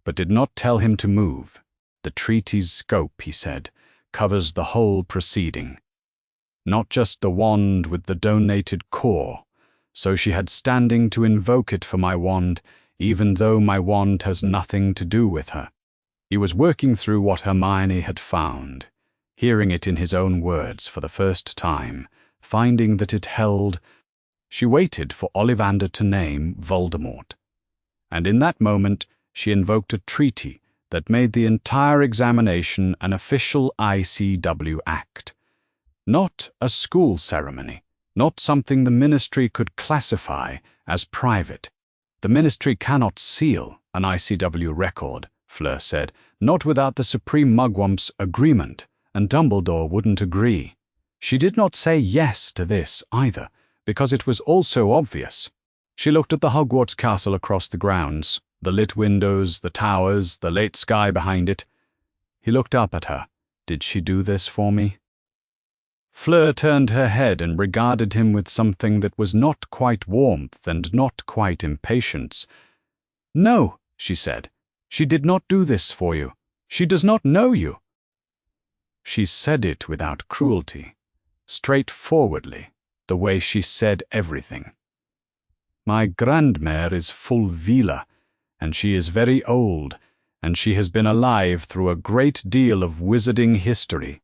but did not tell him to move. "The treaty's scope," he said, "covers the whole proceeding. Not just the wand with the donated core, so she had standing to invoke it for my wand, even though my wand has nothing to do with her." He was working through what Hermione had found. hearing it in his own words for the first time, finding that it held. She waited for Ollivander to name Voldemort. And in that moment, she invoked a treaty that made the entire examination an official ICW act. Not a school ceremony, not something the Ministry could classify as private. The Ministry cannot seal an ICW record, Fleur said, not without the Supreme Mugwump's agreement, and Dumbledore wouldn't agree. She did not say yes to this either, because it was all so obvious. She looked at the Hogwarts castle across the grounds, the lit windows, the towers, the late sky behind it. He looked up at her. Did she do this for me? Fleur turned her head and regarded him with something that was not quite warmth and not quite impatience. No, she said. She did not do this for you. She does not know you. She said it without cruelty, straightforwardly, the way she said everything. My grandmère is Veela, and she is very old, and she has been alive through a great deal of wizarding history.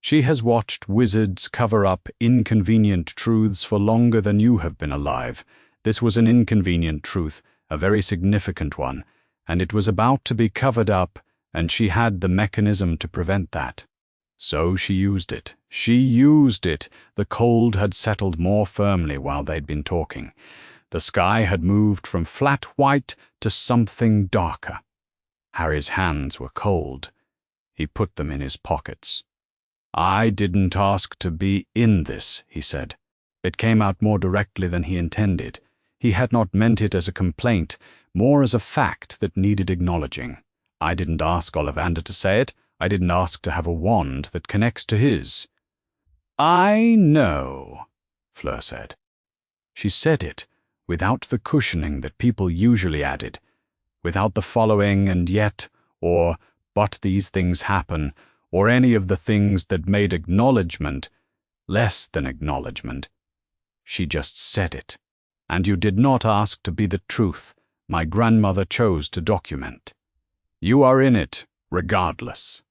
She has watched wizards cover up inconvenient truths for longer than you have been alive. This was an inconvenient truth, a very significant one, and it was about to be covered up, and she had the mechanism to prevent that. So she used it. She used it. The cold had settled more firmly while they'd been talking. The sky had moved from flat white to something darker. Harry's hands were cold. He put them in his pockets. I didn't ask to be in this, he said. It came out more directly than he intended. He had not meant it as a complaint, more as a fact that needed acknowledging. I didn't ask Ollivander to say it. I didn't ask to have a wand that connects to his. I know, Fleur said. She said it without the cushioning that people usually added, without the following and yet, or but these things happen, or any of the things that made acknowledgement less than acknowledgement. She just said it. And you did not ask to be the truth my grandmother chose to document. You are in it, regardless.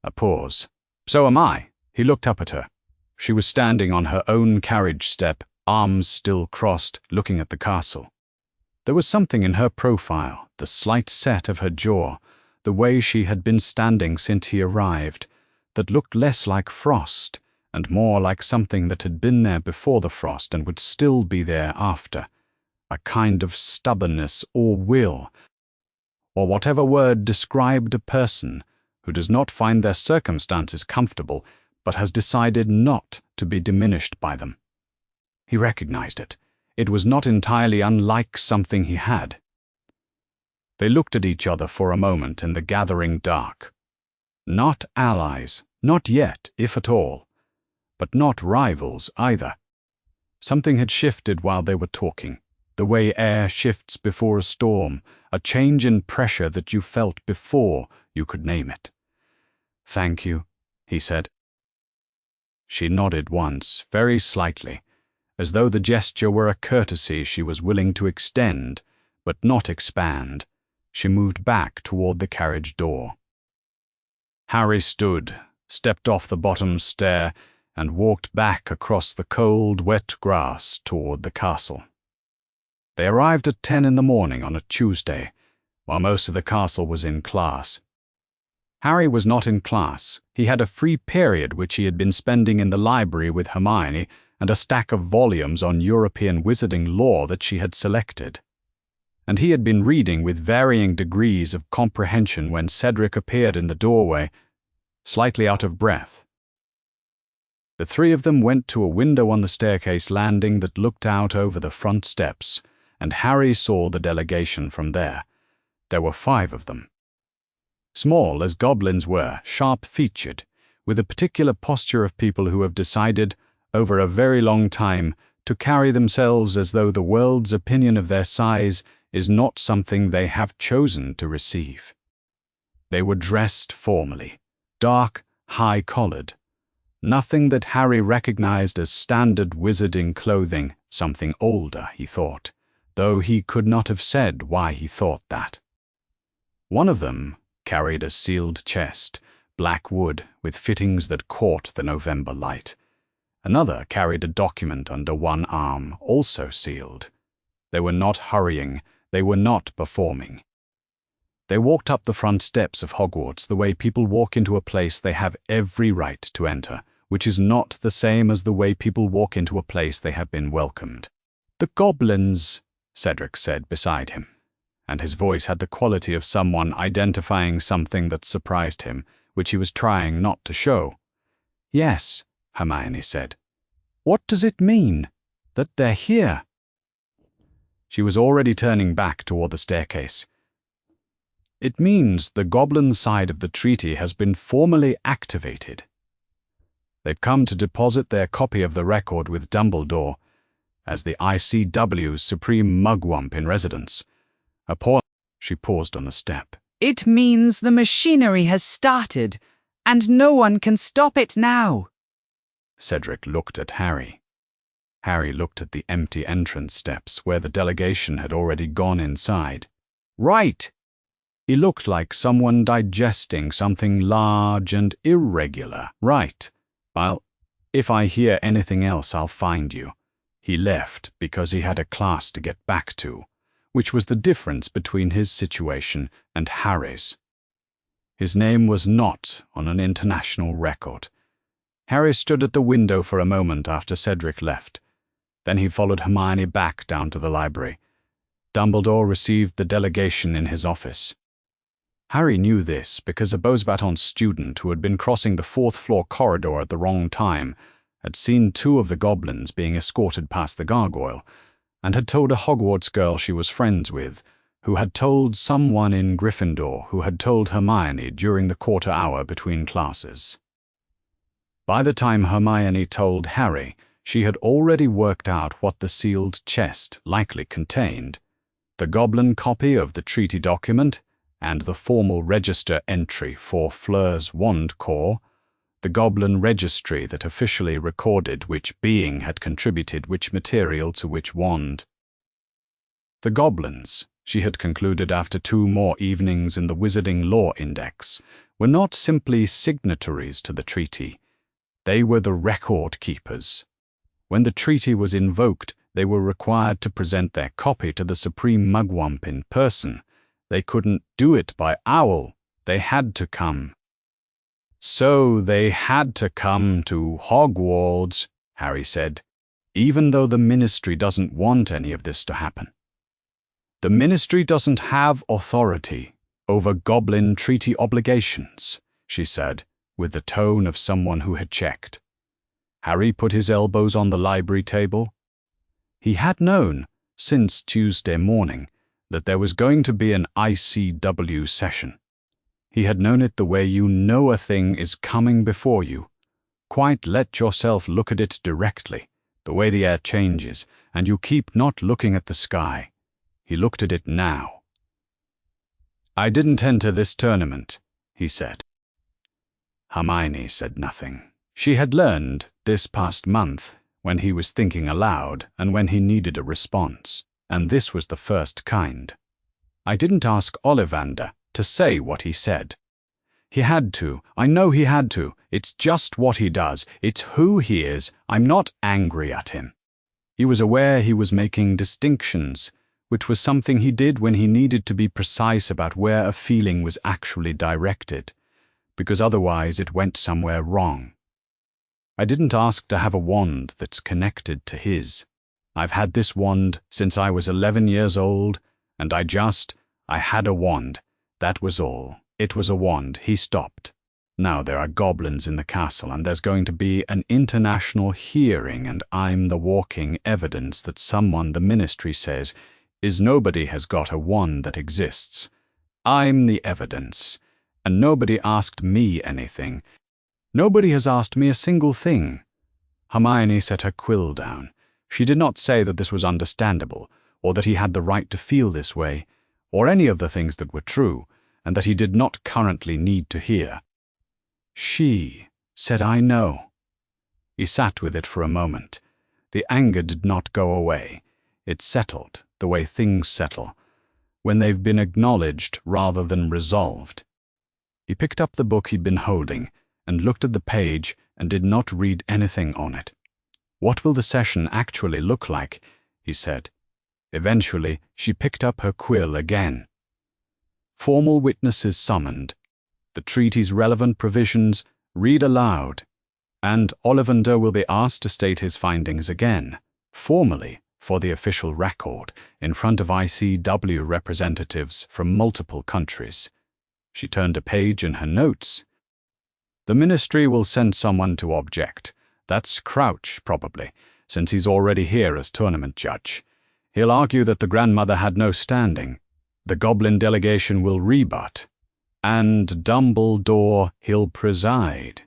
A pause. So am I. He looked up at her. She was standing on her own carriage step, arms still crossed, looking at the castle. There was something in her profile, the slight set of her jaw, the way she had been standing since he arrived, that looked less like frost and more like something that had been there before the frost and would still be there after, a kind of stubbornness or will, or whatever word described a person who does not find their circumstances comfortable but has decided not to be diminished by them. He recognized it. It was not entirely unlike something he had. They looked at each other for a moment in the gathering dark. Not allies, not yet, if at all, but not rivals either. Something had shifted while they were talking, the way air shifts before a storm, a change in pressure that you felt before you could name it. Thank you, he said. She nodded once, very slightly, as though the gesture were a courtesy she was willing to extend, but not expand. She moved back toward the carriage door. Harry stood, stepped off the bottom stair, and walked back across the cold, wet grass toward the castle. They arrived at 10 in the morning on a Tuesday, while most of the castle was in class. Harry was not in class. He had a free period which he had been spending in the library with Hermione and a stack of volumes on European wizarding lore that she had selected. And he had been reading with varying degrees of comprehension when Cedric appeared in the doorway, slightly out of breath. The three of them went to a window on the staircase landing that looked out over the front steps, and Harry saw the delegation from there. There were 5 of them. Small as goblins were, sharp-featured, with a particular posture of people who have decided, over a very long time, to carry themselves as though the world's opinion of their size is not something they have chosen to receive. They were dressed formally, dark, high-collared. Nothing that Harry recognized as standard wizarding clothing, something older, he thought, though he could not have said why he thought that. One of them carried a sealed chest, black wood with fittings that caught the November light. Another carried a document under one arm, also sealed. They were not hurrying, they were not performing. They walked up the front steps of Hogwarts the way people walk into a place they have every right to enter, which is not the same as the way people walk into a place they have been welcomed. "The goblins," Cedric said beside him, and his voice had the quality of someone identifying something that surprised him, which he was trying not to show. "Yes," Hermione said. "What does it mean? That they're here?" She was already turning back toward the staircase. "It means the goblin side of the treaty has been formally activated. They've come to deposit their copy of the record with Dumbledore as the ICW's supreme mugwump in residence. She paused on the step. It means the machinery has started, and no one can stop it now." Cedric looked at Harry. Harry looked at the empty entrance steps where the delegation had already gone inside. "Right." He looked like someone digesting something large and irregular. "Right. If I hear anything else, I'll find you." He left because he had a class to get back to, which was the difference between his situation and Harry's. His name was not on an international record. Harry stood at the window for a moment after Cedric left. Then he followed Hermione back down to the library. Dumbledore received the delegation in his office. Harry knew this because a Beauxbatons student who had been crossing the fourth-floor corridor at the wrong time had seen two of the goblins being escorted past the gargoyle, and had told a Hogwarts girl she was friends with, who had told someone in Gryffindor who had told Hermione during the quarter hour between classes. By the time Hermione told Harry, she had already worked out what the sealed chest likely contained: the goblin copy of the treaty document, and the formal register entry for Fleur's wand core, the goblin registry that officially recorded which being had contributed which material to which wand. The goblins, she had concluded after 2 more evenings in the Wizarding Law Index, were not simply signatories to the treaty. They were the record keepers. When the treaty was invoked, they were required to present their copy to the Supreme Mugwump in person. They couldn't do it by owl. They had to come. "So they had to come to Hogwarts," Harry said, "even though the Ministry doesn't want any of this to happen. The Ministry doesn't have authority over Goblin treaty obligations," she said, with the tone of someone who had checked. Harry put his elbows on the library table. He had known, since Tuesday morning, that there was going to be an ICW session. He had known it the way you know a thing is coming before you. Quite let yourself look at it directly, the way the air changes, and you keep not looking at the sky. He looked at it now. "I didn't enter this tournament," he said. Hermione said nothing. She had learned this past month when he was thinking aloud and when he needed a response, and this was the first kind. "I didn't ask Ollivander to say what he said. He had to. I know he had to. It's just what he does. It's who he is. I'm not angry at him." He was aware he was making distinctions, which was something he did when he needed to be precise about where a feeling was actually directed, because otherwise it went somewhere wrong. "I didn't ask to have a wand that's connected to his. I've had this wand since I was 11 years old, and I had a wand. That was all. It was a wand." He stopped. "Now there are goblins in the castle, and there's going to be an international hearing, and I'm the walking evidence that someone the Ministry says is nobody has got a wand that exists. I'm the evidence, and nobody asked me anything. Nobody has asked me a single thing." Hermione set her quill down. She did not say that this was understandable, or that he had the right to feel this way, or any of the things that were true, and that he did not currently need to hear. She said, "I know." He sat with it for a moment. The anger did not go away. It settled, the way things settle, when they've been acknowledged rather than resolved. He picked up the book he'd been holding and looked at the page and did not read anything on it. "What will the session actually look like?" he said. Eventually, she picked up her quill again. "Formal witnesses summoned. The treaty's relevant provisions read aloud, and Ollivander will be asked to state his findings again, formally, for the official record, in front of ICW representatives from multiple countries." She turned a page in her notes. "The ministry will send someone to object. That's Crouch, probably, since he's already here as tournament judge. He'll argue that the grandmother had no standing. The goblin delegation will rebut. And Dumbledore, he'll preside."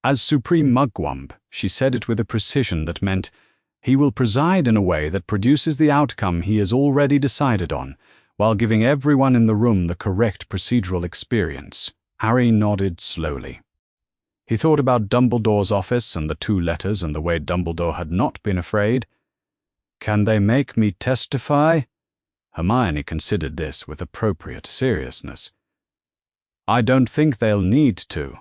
As Supreme Mugwump, she said it with a precision that meant he will preside in a way that produces the outcome he has already decided on, while giving everyone in the room the correct procedural experience. Harry nodded slowly. He thought about Dumbledore's office and the 2 letters and the way Dumbledore had not been afraid. "Can they make me testify?" Hermione considered this with appropriate seriousness. "I don't think they'll need to.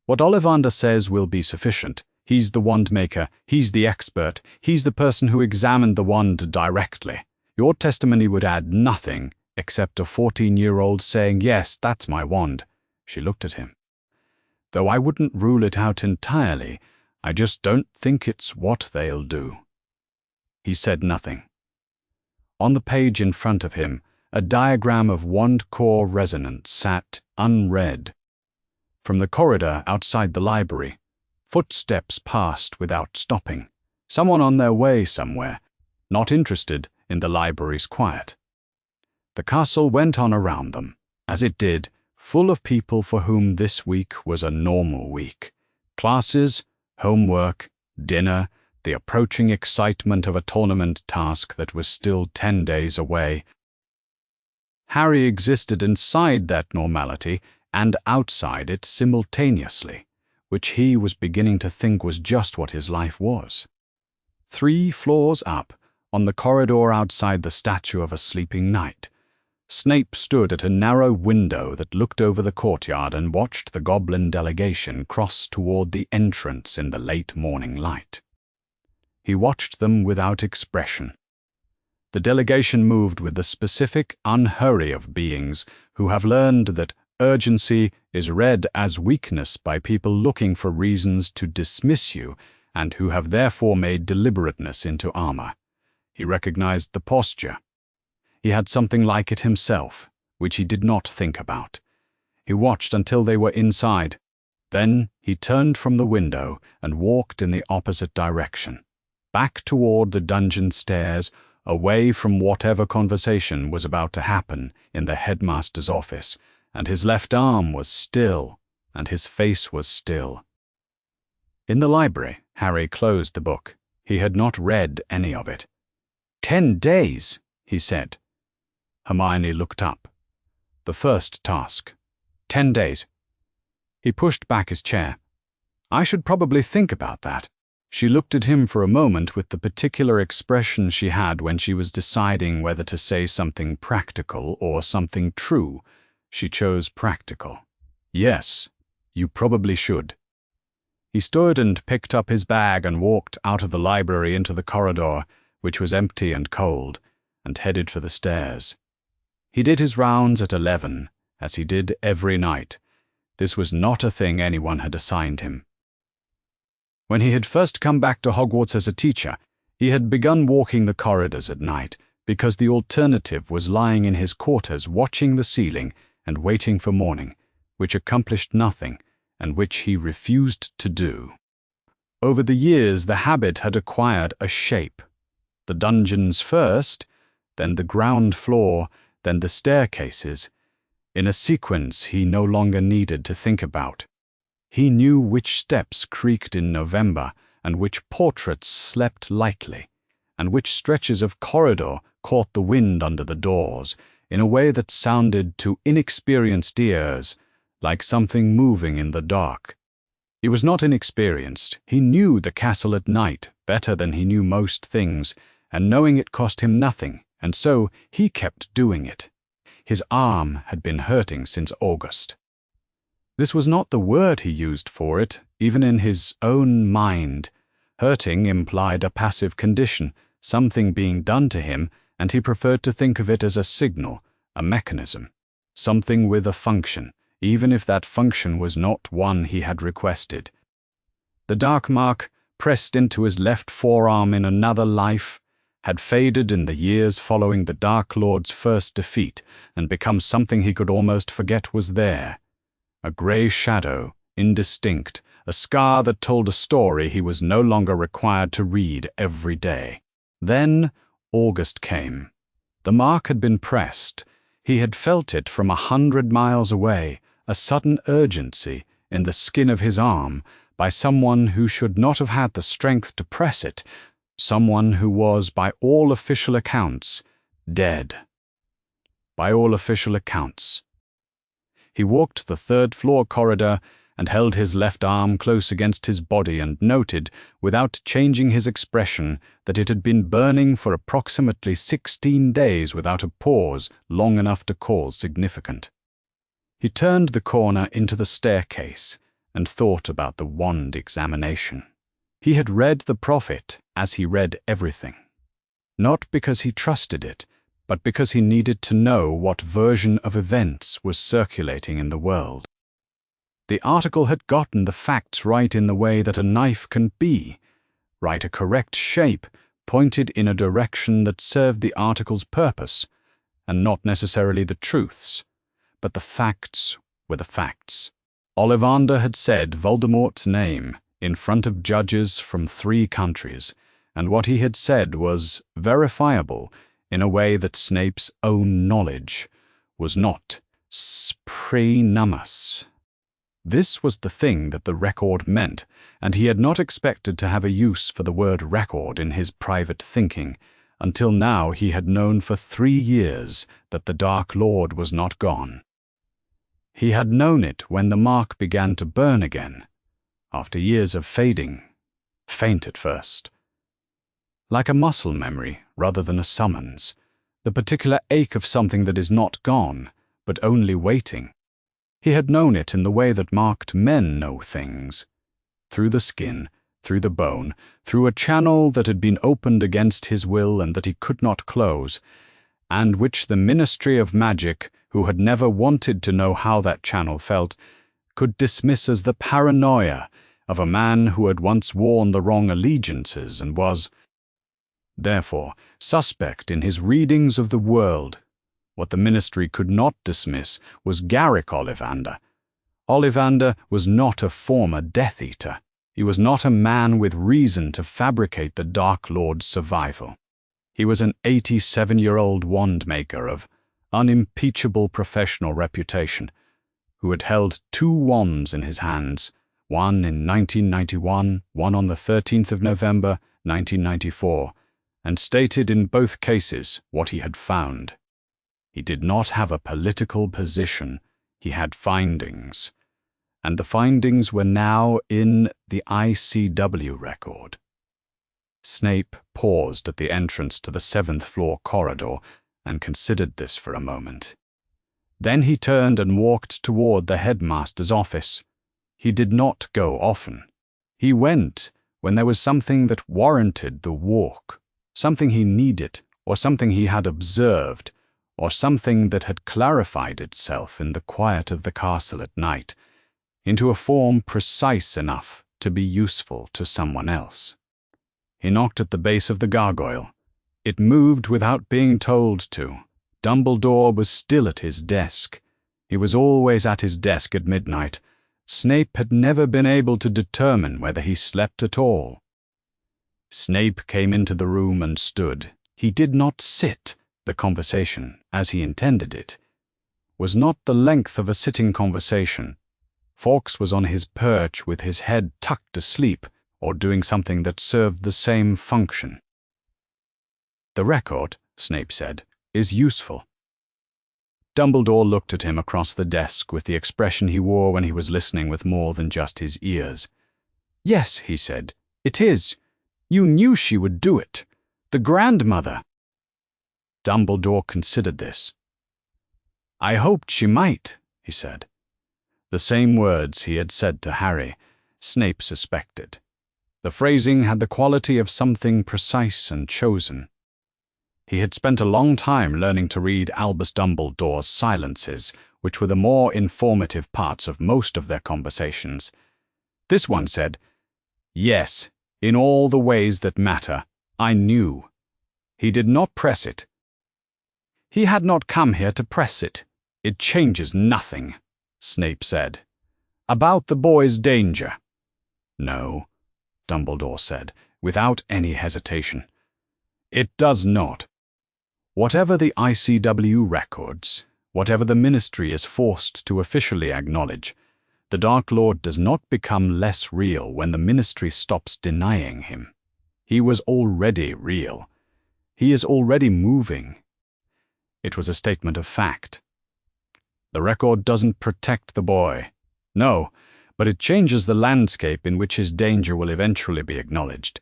What Ollivander says will be sufficient. He's the wand maker, he's the expert, he's the person who examined the wand directly. Your testimony would add nothing except a 14-year-old saying, 'Yes, that's my wand.'" She looked at him. "Though I wouldn't rule it out entirely, I just don't think it's what they'll do." He said nothing. On the page in front of him, a diagram of wand core resonance sat unread. From the corridor outside the library, footsteps passed without stopping. Someone on their way somewhere, not interested in the library's quiet. The castle went on around them, as it did, full of people for whom this week was a normal week. Classes, homework, dinner, the approaching excitement of a tournament task that was still 10 days away. Harry existed inside that normality and outside it simultaneously, which he was beginning to think was just what his life was. 3 floors up, on the corridor outside the statue of a sleeping knight, Snape stood at a narrow window that looked over the courtyard and watched the goblin delegation cross toward the entrance in the late morning light. He watched them without expression. The delegation moved with the specific unhurry of beings who have learned that urgency is read as weakness by people looking for reasons to dismiss you and who have therefore made deliberateness into armor. He recognized the posture. He had something like it himself, which he did not think about. He watched until they were inside. Then he turned from the window and walked in the opposite direction, back toward the dungeon stairs, away from whatever conversation was about to happen in the headmaster's office, and his left arm was still, and his face was still. In the library, Harry closed the book. He had not read any of it. 10 days, he said. Hermione looked up. The first task. 10 days. He pushed back his chair. "I should probably think about that." She looked at him for a moment with the particular expression she had when she was deciding whether to say something practical or something true. She chose practical. "Yes, you probably should." He stood and picked up his bag and walked out of the library into the corridor, which was empty and cold, and headed for the stairs. He did his rounds at 11, as he did every night. This was not a thing anyone had assigned him. When he had first come back to Hogwarts as a teacher, he had begun walking the corridors at night, because the alternative was lying in his quarters watching the ceiling and waiting for morning, which accomplished nothing, and which he refused to do. Over the years, the habit had acquired a shape. The dungeons first, then the ground floor, then the staircases, in a sequence he no longer needed to think about. He knew which steps creaked in November, and which portraits slept lightly, and which stretches of corridor caught the wind under the doors, in a way that sounded to inexperienced ears like something moving in the dark. He was not inexperienced. He knew the castle at night better than he knew most things, and knowing it cost him nothing, and so he kept doing it. His arm had been hurting since August. This was not the word he used for it, even in his own mind. Hurting implied a passive condition, something being done to him, and he preferred to think of it as a signal, a mechanism, something with a function, even if that function was not one he had requested. The dark mark, pressed into his left forearm in another life, had faded in the years following the Dark Lord's first defeat and become something he could almost forget was there. A grey shadow, indistinct, a scar that told a story he was no longer required to read every day. Then August came. The mark had been pressed. He had felt it from 100 miles away, a sudden urgency in the skin of his arm, by someone who should not have had the strength to press it, someone who was, by all official accounts, dead. By all official accounts. He walked the third-floor corridor and held his left arm close against his body and noted, without changing his expression, that it had been burning for approximately 16 days without a pause long enough to call significant. He turned the corner into the staircase and thought about the wand examination. He had read the prophet as he read everything, not because he trusted it, but because he needed to know what version of events was circulating in the world. The article had gotten the facts right in the way that a knife can be, right, a correct shape, pointed in a direction that served the article's purpose, and not necessarily the truths, but the facts were the facts. Ollivander had said Voldemort's name in front of judges from 3 countries, and what he had said was verifiable in a way that Snape's own knowledge was not sprenumus. This was the thing that the record meant, and he had not expected to have a use for the word record in his private thinking. Until now he had known for 3 years that the Dark Lord was not gone. He had known it when the mark began to burn again, after years of fading, faint at first. Like a muscle memory rather than a summons, the particular ache of something that is not gone, but only waiting. He had known it in the way that marked men know things, through the skin, through the bone, through a channel that had been opened against his will and that he could not close, and which the Ministry of Magic, who had never wanted to know how that channel felt, could dismiss as the paranoia of a man who had once worn the wrong allegiances and was, therefore, suspect in his readings of the world. What the Ministry could not dismiss was Garrick Ollivander. Ollivander was not a former Death Eater. He was not a man with reason to fabricate the Dark Lord's survival. He was an 87-year-old wand-maker of unimpeachable professional reputation, who had held 2 wands in his hands, one in 1991, one on the 13th of November, 1994, and stated in both cases what he had found. He did not have a political position, he had findings, and the findings were now in the ICW record. Snape paused at the entrance to the 7th-floor corridor and considered this for a moment. Then he turned and walked toward the headmaster's office. He did not go often. He went when there was something that warranted the walk, something he needed, or something he had observed, or something that had clarified itself in the quiet of the castle at night, into a form precise enough to be useful to someone else. He knocked at the base of the gargoyle. It moved without being told to. Dumbledore was still at his desk. He was always at his desk at midnight. Snape had never been able to determine whether he slept at all. Snape came into the room and stood. He did not sit. The conversation, as he intended it, was not the length of a sitting conversation. Fawkes was on his perch with his head tucked asleep, or doing something that served the same function. "The record," Snape said, "is useful." Dumbledore looked at him across the desk with the expression he wore when he was listening with more than just his ears. "Yes," he said, "it is. You knew she would do it. The grandmother." Dumbledore considered this. "I hoped she might," he said. The same words he had said to Harry, Snape suspected. The phrasing had the quality of something precise and chosen. He had spent a long time learning to read Albus Dumbledore's silences, which were the more informative parts of most of their conversations. This one said, "Yes, in all the ways that matter, I knew." He did not press it. He had not come here to press it. "It changes nothing," Snape said. "About the boy's danger." "No," Dumbledore said, without any hesitation. "It does not. Whatever the ICW records, whatever the Ministry is forced to officially acknowledge, the Dark Lord does not become less real when the Ministry stops denying him. He was already real. He is already moving." It was a statement of fact. "The record doesn't protect the boy. No, but it changes the landscape in which his danger will eventually be acknowledged."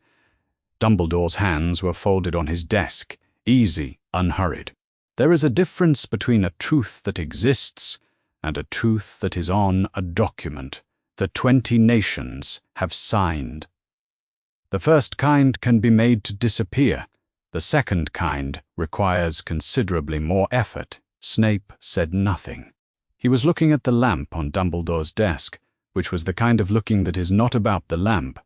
Dumbledore's hands were folded on his desk, easy, unhurried. "There is a difference between a truth that exists and a truth that is on a document that 20 nations have signed. The first kind can be made to disappear. The second kind requires considerably more effort." Snape said nothing. He was looking at the lamp on Dumbledore's desk, which was the kind of looking that is not about the lamp.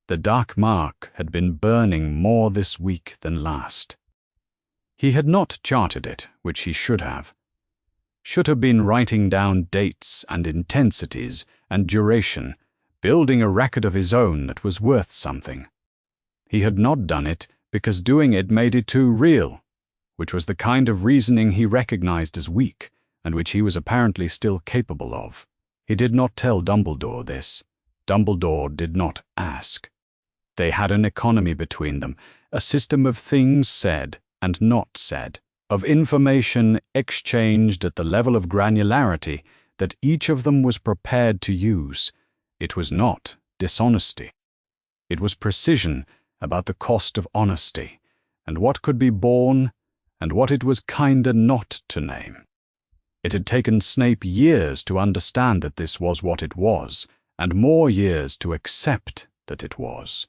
The dark mark had been burning more this week than last. He had not charted it, which he should have. Should have been writing down dates and intensities and duration, building a record of his own that was worth something. He had not done it because doing it made it too real, which was the kind of reasoning he recognized as weak, and which he was apparently still capable of. He did not tell Dumbledore this. Dumbledore did not ask. They had an economy between them, a system of things said and not said, of information exchanged at the level of granularity that each of them was prepared to use. It was not dishonesty. It was precision about the cost of honesty, and what could be borne, and what it was kinder not to name. It had taken Snape years to understand that this was what it was, and more years to accept that it was.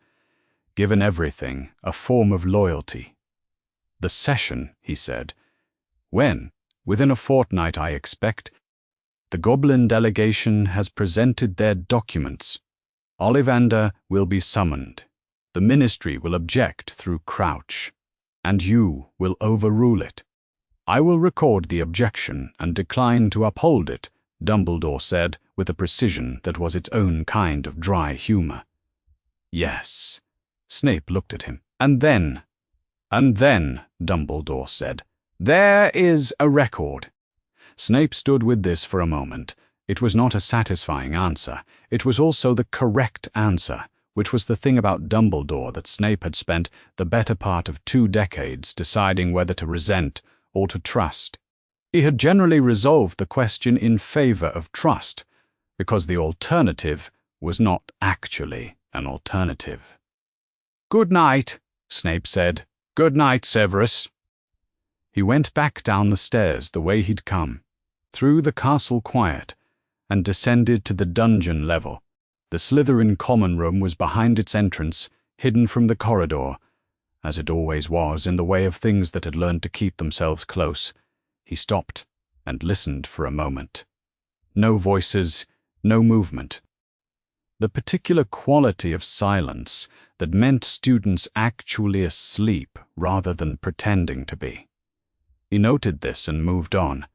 Given everything, a form of loyalty. "The session," he said. "When? Within a fortnight, I expect. The Goblin delegation has presented their documents. Ollivander will be summoned. The Ministry will object through Crouch, and you will overrule it. I will record the objection and decline to uphold it," Dumbledore said with a precision that was its own kind of dry humor. "Yes." Snape looked at him. "And then," Dumbledore said, "there is a record." Snape stood with this for a moment. It was not a satisfying answer. It was also the correct answer, which was the thing about Dumbledore that Snape had spent the better part of 2 decades deciding whether to resent or to trust. He had generally resolved the question in favor of trust, because the alternative was not actually an alternative. "Good night," Snape said. "Good night, Severus." He went back down the stairs the way he'd come, through the castle quiet, and descended to the dungeon level. The Slytherin common room was behind its entrance, hidden from the corridor, as it always was in the way of things that had learned to keep themselves close. He stopped and listened for a moment. No voices, no movement. The particular quality of silence that meant students actually asleep rather than pretending to be. He noted this and moved on.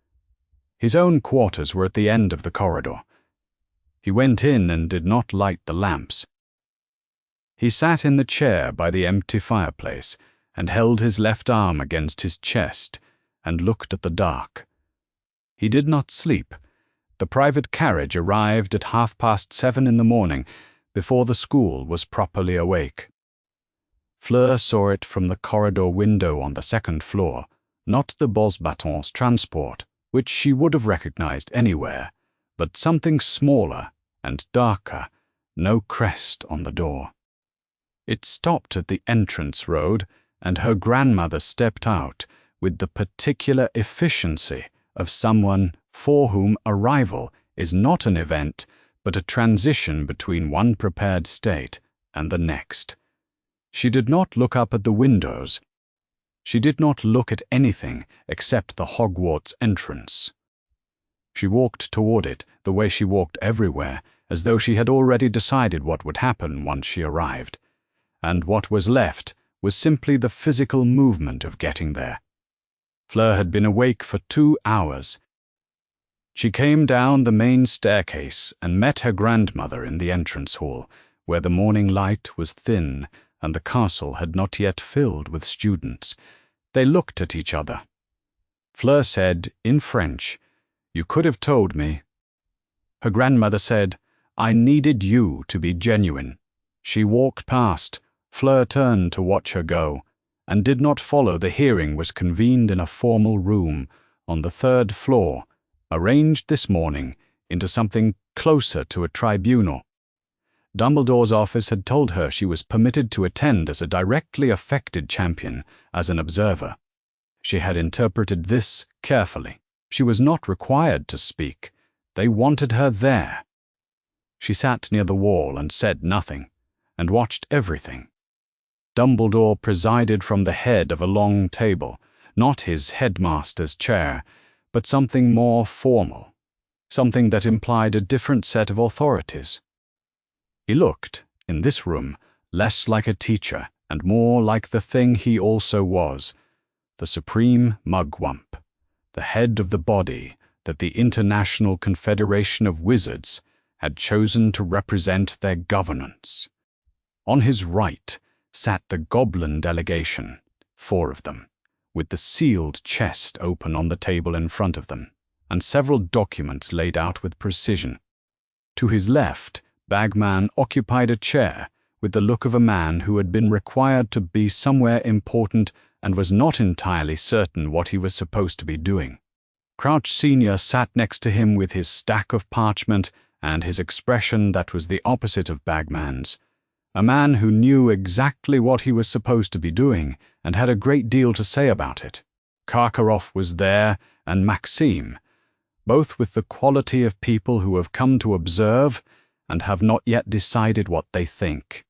His own quarters were at the end of the corridor. He went in and did not light the lamps. He sat in the chair by the empty fireplace and held his left arm against his chest and looked at the dark. He did not sleep. The private carriage arrived at 7:30 in the morning, before the school was properly awake. Fleur saw it from the corridor window on the 2nd floor, not the Bosbatons transport, which she would have recognized anywhere, but something smaller and darker, no crest on the door. It stopped at the entrance road, and her grandmother stepped out with the particular efficiency of someone for whom arrival is not an event, but a transition between one prepared state and the next. She did not look up at the windows. She did not look at anything except the Hogwarts entrance. She walked toward it the way she walked everywhere, as though she had already decided what would happen once she arrived, and what was left was simply the physical movement of getting there. Fleur had been awake for 2 hours. She came down the main staircase and met her grandmother in the entrance hall, where the morning light was thin and the castle had not yet filled with students. They looked at each other. Fleur said, in French, "You could have told me." Her grandmother said, "I needed you to be genuine." She walked past. Fleur turned to watch her go, and did not follow. The hearing was convened in a formal room on the 3rd floor, arranged this morning into something closer to a tribunal. Dumbledore's office had told her she was permitted to attend as a directly affected champion, as an observer. She had interpreted this carefully. She was not required to speak. They wanted her there. She sat near the wall and said nothing, and watched everything. Dumbledore presided from the head of a long table, not his headmaster's chair, but something more formal, something that implied a different set of authorities. He looked, in this room, less like a teacher and more like the thing he also was, the supreme mugwump, the head of the body that the International Confederation of Wizards had chosen to represent their governance. On his right sat the goblin delegation, 4 of them, with the sealed chest open on the table in front of them, and several documents laid out with precision. To his left, Bagman occupied a chair with the look of a man who had been required to be somewhere important and was not entirely certain what he was supposed to be doing. Crouch Sr. sat next to him with his stack of parchment and his expression that was the opposite of Bagman's, a man who knew exactly what he was supposed to be doing and had a great deal to say about it. Karkaroff was there, and Maxime, both with the quality of people who have come to observe and have not yet decided what they think.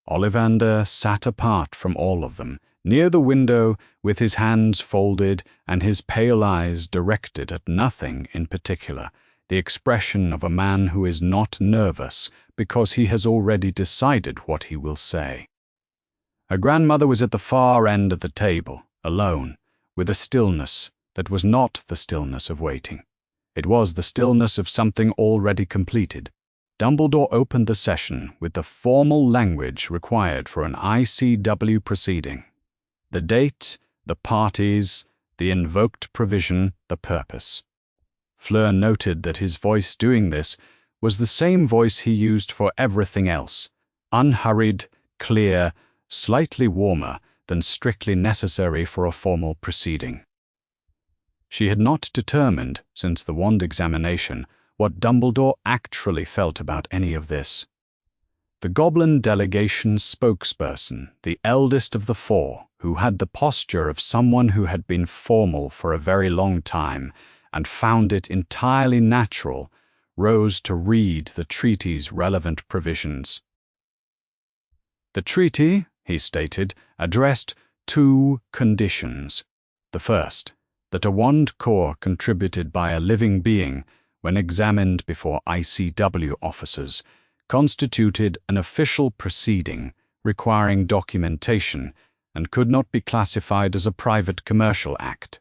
Ollivander sat apart from all of them, near the window, with his hands folded and his pale eyes directed at nothing in particular, the expression of a man who is not nervous because he has already decided what he will say. Her grandmother was at the far end of the table, alone, with a stillness that was not the stillness of waiting. It was the stillness of something already completed. Dumbledore opened the session with the formal language required for an ICW proceeding. The date, the parties, the invoked provision, the purpose. Fleur noted that his voice doing this was the same voice he used for everything else, unhurried, clear, slightly warmer than strictly necessary for a formal proceeding. She had not determined, since the wand examination, what Dumbledore actually felt about any of this. The Goblin delegation's spokesperson, the eldest of the 4, who had the posture of someone who had been formal for a very long time and found it entirely natural, rose to read the treaty's relevant provisions. The treaty, he stated, addressed 2 conditions. The first, that a wand core contributed by a living being, when examined before ICW officers, constituted an official proceeding requiring documentation and could not be classified as a private commercial act.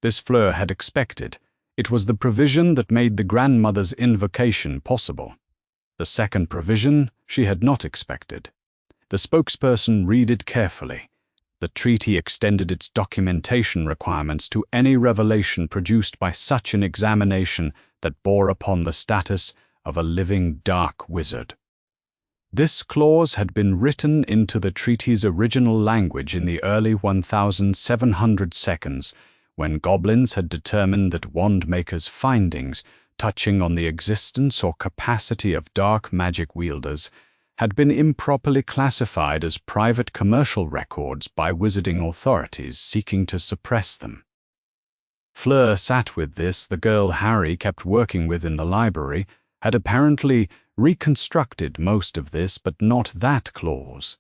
This Fleur had expected. It was the provision that made the grandmother's invocation possible. The second provision she had not expected. The spokesperson read it carefully. The treaty extended its documentation requirements to any revelation produced by such an examination that bore upon the status of a living dark wizard. This clause had been written into the treaty's original language in the early 1700 seconds, when goblins had determined that wand-makers' findings touching on the existence or capacity of dark magic wielders had been improperly classified as private commercial records by wizarding authorities seeking to suppress them. Fleur sat with this. The girl Harry kept working with in the library had apparently reconstructed most of this, but not that clause.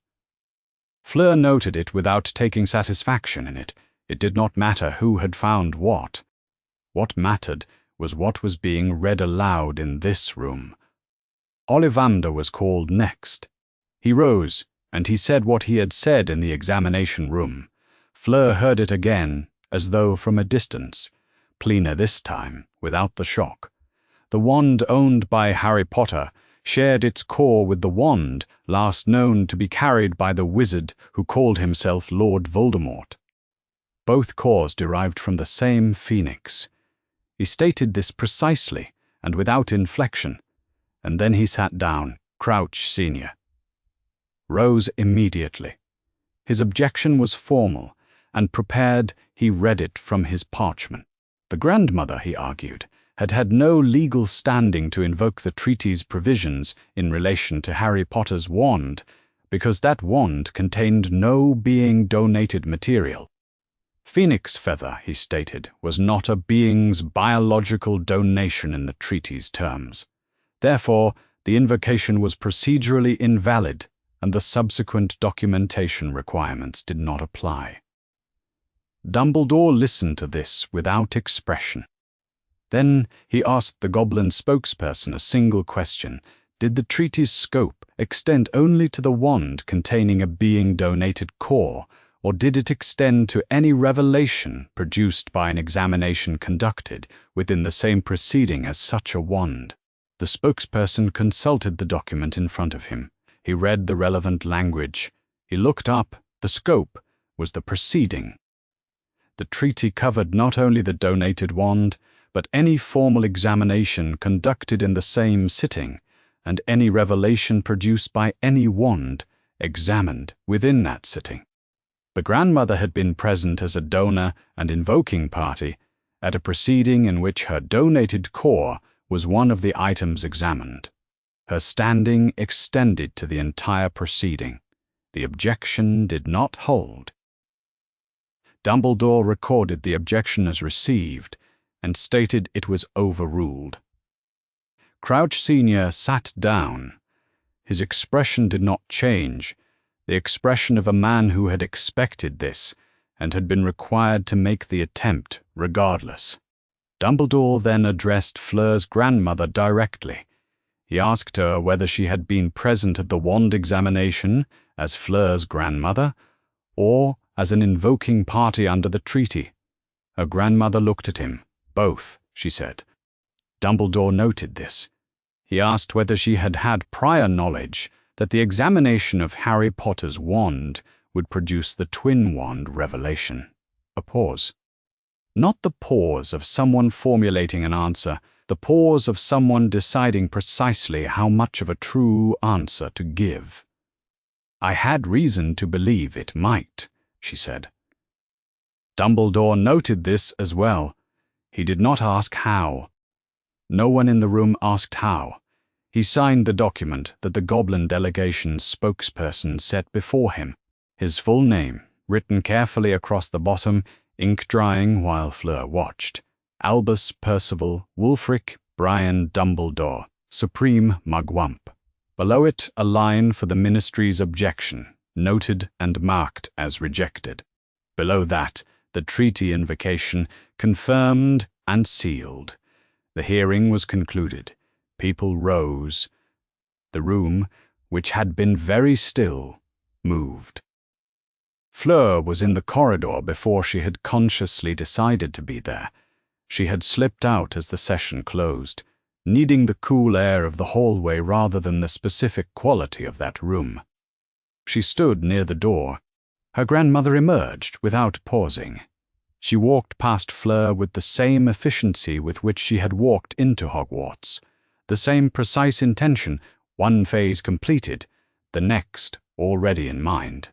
Fleur noted it without taking satisfaction in it. It did not matter who had found what. What mattered was what was being read aloud in this room. Ollivander was called next. He rose, and he said what he had said in the examination room. Fleur heard it again, as though from a distance, plainer this time, without the shock. The wand owned by Harry Potter shared its core with the wand last known to be carried by the wizard who called himself Lord Voldemort. Both cores derived from the same phoenix. He stated this precisely and without inflection, and then he sat down, Crouch Senior. Rose immediately. His objection was formal, and prepared, he read it from his parchment. The grandmother, he argued, had had no legal standing to invoke the treaty's provisions in relation to Harry Potter's wand, because that wand contained no being-donated material. Phoenix feather, he stated, was not a being's biological donation in the treaty's terms. Therefore, the invocation was procedurally invalid, and the subsequent documentation requirements did not apply. Dumbledore listened to this without expression. Then he asked the Goblin spokesperson a single question. Did the treaty's scope extend only to the wand containing a being-donated core, or did it extend to any revelation produced by an examination conducted within the same proceeding as such a wand? The spokesperson consulted the document in front of him. He read the relevant language. He looked up. The scope was the proceeding. The treaty covered not only the donated wand, but any formal examination conducted in the same sitting, and any revelation produced by any wand examined within that sitting. The grandmother had been present as a donor and invoking party at a proceeding in which her donated core was one of the items examined. Her standing extended to the entire proceeding. The objection did not hold. Dumbledore recorded the objection as received and stated it was overruled. Crouch Senior sat down. His expression did not change, the expression of a man who had expected this and had been required to make the attempt regardless. Dumbledore then addressed Fleur's grandmother directly. He asked her whether she had been present at the wand examination as Fleur's grandmother or as an invoking party under the treaty. Her grandmother looked at him. Both, she said. Dumbledore noted this. He asked whether she had had prior knowledge that the examination of Harry Potter's wand would produce the twin wand revelation. A pause. Not the pause of someone formulating an answer, the pause of someone deciding precisely how much of a true answer to give. I had reason to believe it might, she said. Dumbledore noted this as well. He did not ask how. No one in the room asked how. He signed the document that the Goblin delegation's spokesperson set before him. His full name, written carefully across the bottom, ink drying while Fleur watched. Albus Percival Wulfric Brian Dumbledore, Supreme Mugwump. Below it, a line for the Ministry's objection, noted and marked as rejected. Below that, the treaty invocation, confirmed and sealed. The hearing was concluded. People rose. The room, which had been very still, moved. Fleur was in the corridor before she had consciously decided to be there. She had slipped out as the session closed, needing the cool air of the hallway rather than the specific quality of that room. She stood near the door. Her grandmother emerged without pausing. She walked past Fleur with the same efficiency with which she had walked into Hogwarts, the same precise intention, one phase completed, the next already in mind.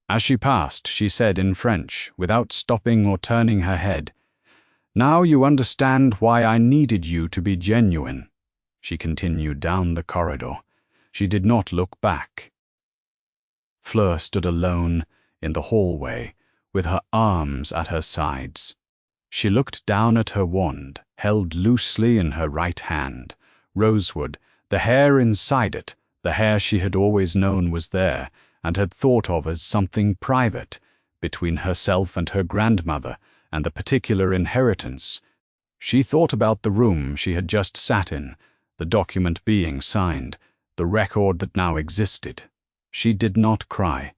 As she passed, she said in French, without stopping or turning her head, "Now you understand why I needed you to be genuine." She continued down the corridor. She did not look back. Fleur stood alone in the hallway, with her arms at her sides. She looked down at her wand, held loosely in her right hand. Rosewood, the hair inside it, the hair she had always known was there, and had thought of as something private, between herself and her grandmother, and the particular inheritance. She thought about the room she had just sat in, the document being signed, the record that now existed. She did not cry.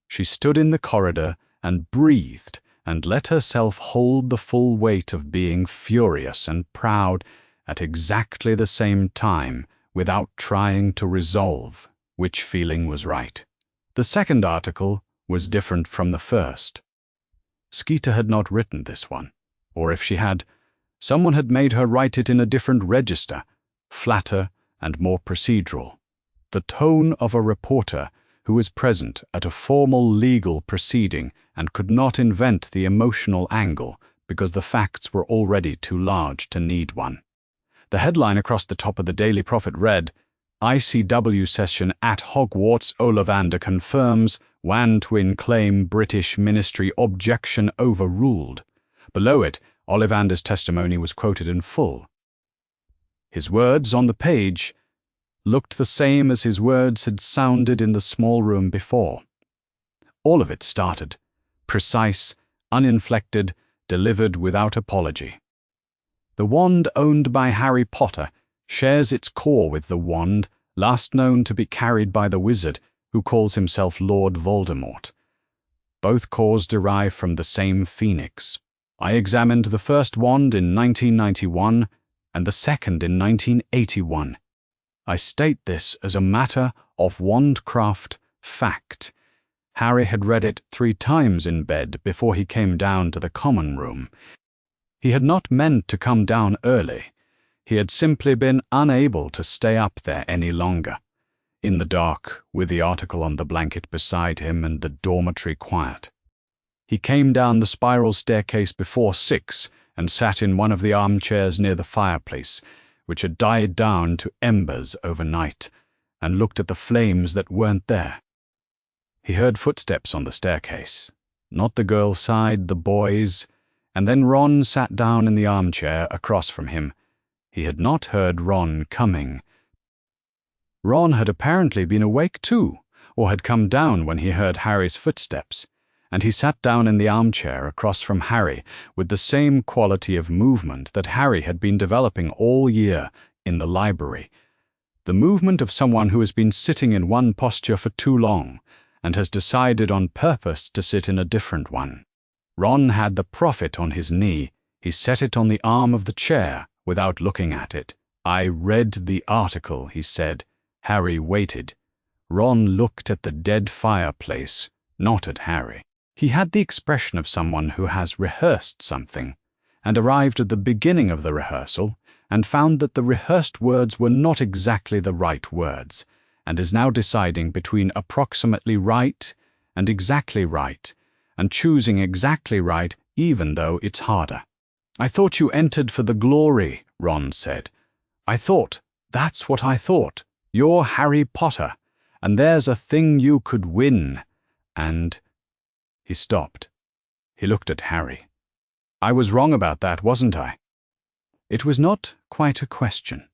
She stood in the corridor and breathed, and let herself hold the full weight of being furious and proud at exactly the same time, without trying to resolve which feeling was right. The second article was different from the first. Skeeter had not written this one, or if she had, someone had made her write it in a different register, flatter and more procedural. The tone of a reporter who is present at a formal legal proceeding and could not invent the emotional angle because the facts were already too large to need one. The headline across the top of the Daily Prophet read, "ICW session at Hogwarts, Ollivander confirms Wan twin claim British ministry objection overruled." Below it, Ollivander's testimony was quoted in full. His words on the page looked the same as his words had sounded in the small room before. All of it started, precise, uninflected, delivered without apology. The wand owned by Harry Potter shares its core with the wand last known to be carried by the wizard who calls himself Lord Voldemort. Both cores derive from the same phoenix. I examined the first wand in 1991 and the second in 1981. I state this as a matter of wandcraft fact. Harry had read it 3 times in bed before he came down to the common room. He had not meant to come down early. He had simply been unable to stay up there any longer. In the dark, with the article on the blanket beside him and the dormitory quiet. He came down the spiral staircase before 6 and sat in one of the armchairs near the fireplace, which had died down to embers overnight, and looked at the flames that weren't there. He heard footsteps on the staircase. Not the girl's side, the boy's, and then Ron sat down in the armchair across from him. He had not heard Ron coming. Ron had apparently been awake too, or had come down when he heard Harry's footsteps, and he sat down in the armchair across from Harry with the same quality of movement that Harry had been developing all year in the library. The movement of someone who has been sitting in one posture for too long and has decided on purpose to sit in a different one. Ron had the prophet on his knee. He set it on the arm of the chair without looking at it. "I read the article," he said. Harry waited. Ron looked at the dead fireplace, not at Harry. He had the expression of someone who has rehearsed something, and arrived at the beginning of the rehearsal, and found that the rehearsed words were not exactly the right words, and is now deciding between approximately right and exactly right, and choosing exactly right even though it's harder. "I thought you entered for the glory," Ron said. That's what I thought. You're Harry Potter, and there's a thing you could win, and..." He stopped. He looked at Harry. "I was wrong about that, wasn't I?" It was not quite a question.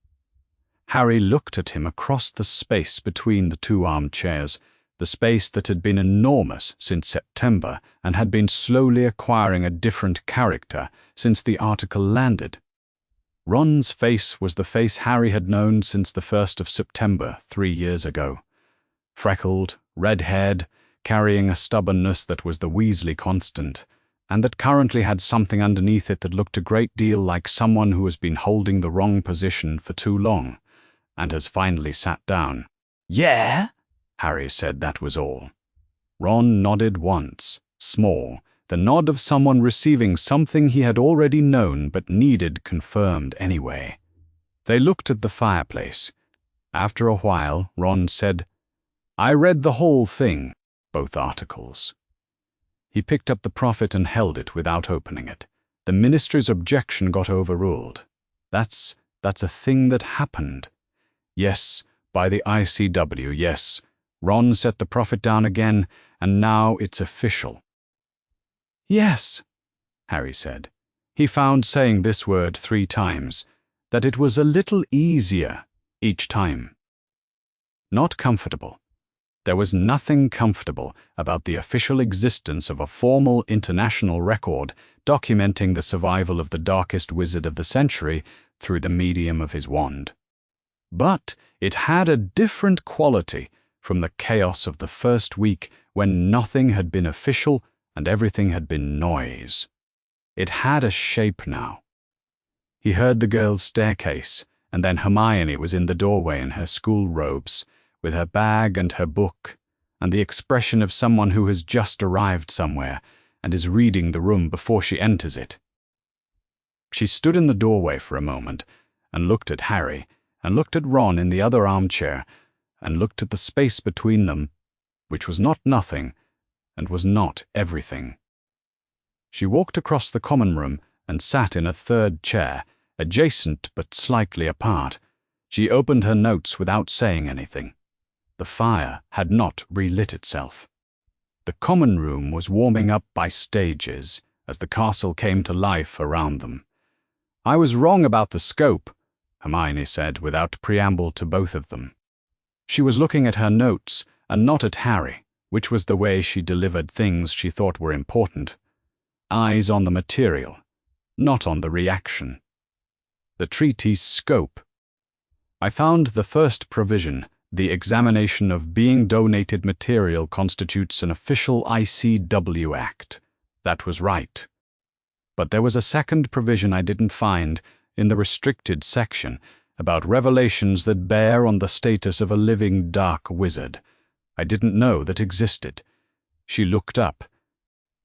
Harry looked at him across the space between the 2 armchairs, the space that had been enormous since September and had been slowly acquiring a different character since the article landed. Ron's face was the face Harry had known since the 1st of September 3 years ago. Freckled, red-haired, carrying a stubbornness that was the Weasley constant, and that currently had something underneath it that looked a great deal like someone who has been holding the wrong position for too long, and has finally sat down. "Yeah?" Harry said that was all. Ron nodded once, small, the nod of someone receiving something he had already known but needed confirmed anyway. They looked at the fireplace. After a while, Ron said, "I read the whole thing, both articles." He picked up the prophet and held it without opening it. The ministry's objection got overruled. That's a thing that happened. Yes, by the ICW, yes. Ron set the prophet down again, and now it's official. "Yes," Harry said. He found saying this word 3 times, that it was a little easier each time. Not comfortable. There was nothing comfortable about the official existence of a formal international record documenting the survival of the darkest wizard of the century through the medium of his wand. But it had a different quality from the chaos of the first week when nothing had been official and everything had been noise. It had a shape now. He heard the girls' staircase, and then Hermione was in the doorway in her school robes, with her bag and her book, and the expression of someone who has just arrived somewhere and is reading the room before she enters it. She stood in the doorway for a moment and looked at Harry, and looked at Ron in the other armchair, and looked at the space between them, which was not nothing and was not everything. She walked across the common room and sat in a third chair, adjacent but slightly apart. She opened her notes without saying anything. The fire had not relit itself. The common room was warming up by stages as the castle came to life around them. "I was wrong about the scope," Hermione said without preamble to both of them. She was looking at her notes and not at Harry, which was the way she delivered things she thought were important. Eyes on the material, not on the reaction. The treaty's scope. "I found the first provision, the examination of being donated material, constitutes an official ICW act. That was right. But there was a second provision I didn't find in the restricted section about revelations that bear on the status of a living dark wizard. I didn't know that existed." She looked up.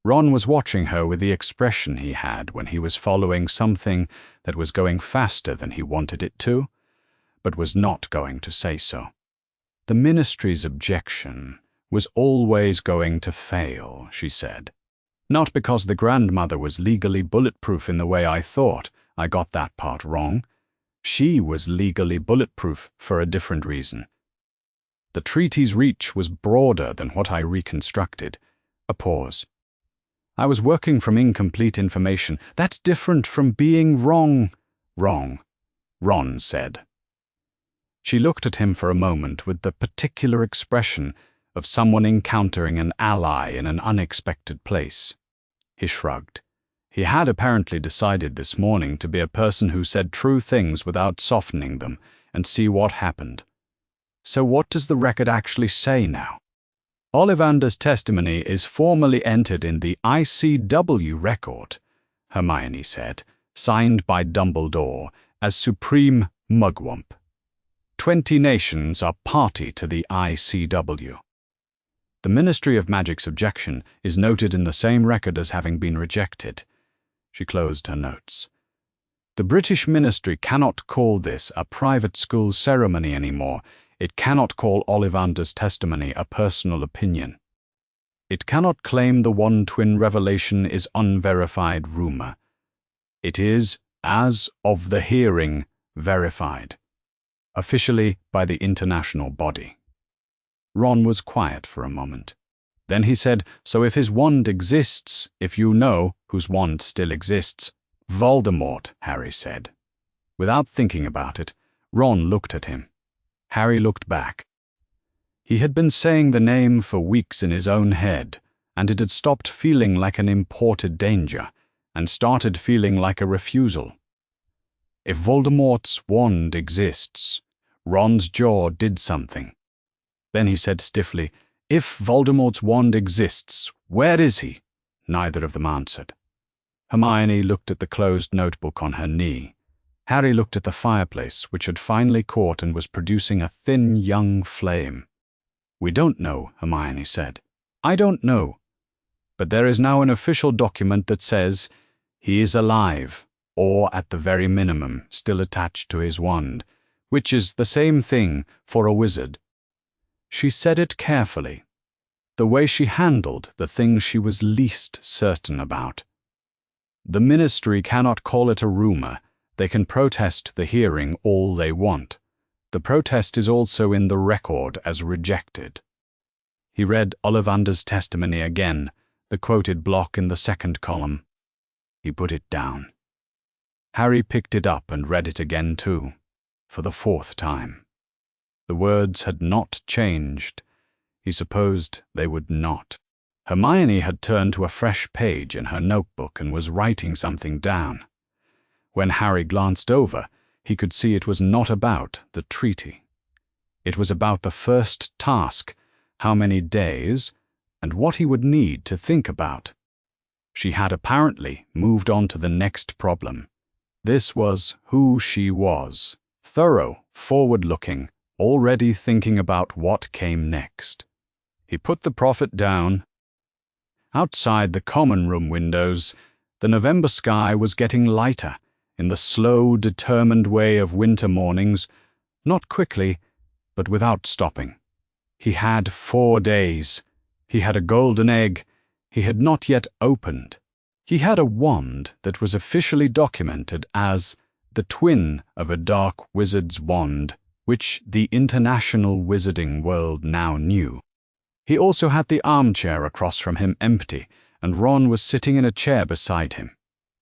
Ron was watching her with the expression he had when he was following something that was going faster than he wanted it to, but was not going to say so. "The Ministry's objection was always going to fail," she said. "Not because the grandmother was legally bulletproof in the way I thought. I got that part wrong. She was legally bulletproof for a different reason. The treaty's reach was broader than what I reconstructed." A pause. "I was working from incomplete information. That's different from being wrong." "Wrong," Ron said. She looked at him for a moment with the particular expression of someone encountering an ally in an unexpected place. He shrugged. He had apparently decided this morning to be a person who said true things without softening them, and see what happened. "So what does the record actually say now?" "Ollivander's testimony is formally entered in the ICW record," Hermione said, "signed by Dumbledore as Supreme Mugwump. 20 nations are party to the ICW. The Ministry of Magic's objection is noted in the same record as having been rejected." She closed her notes. "The British Ministry cannot call this a private school ceremony anymore. It cannot call Ollivander's testimony a personal opinion. It cannot claim the One Twin revelation is unverified rumor. It is, as of the hearing, verified. Officially by the international body." Ron was quiet for a moment. Then he said, "So if his wand exists, if you know whose wand still exists—" "Voldemort," Harry said. Without thinking about it, Ron looked at him. Harry looked back. He had been saying the name for weeks in his own head, and it had stopped feeling like an imported danger, and started feeling like a refusal. If Voldemort's wand exists, Ron's jaw did something. Then he said stiffly, "If Voldemort's wand exists, where is he?" Neither of them answered. Hermione looked at the closed notebook on her knee. Harry looked at the fireplace, which had finally caught and was producing a thin young flame. "We don't know," Hermione said. "I don't know. But there is now an official document that says he is alive, or at the very minimum still attached to his wand, which is the same thing for a wizard." She said it carefully, the way she handled the thing she was least certain about. "The Ministry cannot call it a rumor. They can protest the hearing all they want. The protest is also in the record as rejected." He read Ollivander's testimony again, the quoted block in the second column. He put it down. Harry picked it up and read it again too, for the fourth time. The words had not changed. He supposed they would not. Hermione had turned to a fresh page in her notebook and was writing something down. When Harry glanced over, he could see it was not about the treaty. It was about the first task, how many days, and what he would need to think about. She had apparently moved on to the next problem. This was who she was, thorough, forward-looking, already thinking about what came next. He put the prophet down. Outside the common room windows, the November sky was getting lighter, in the slow, determined way of winter mornings, not quickly, but without stopping. He had 4 days. He had a golden egg he had not yet opened. He had a wand that was officially documented as the twin of a dark wizard's wand, which the international wizarding world now knew. He also had the armchair across from him empty, and Ron was sitting in a chair beside him,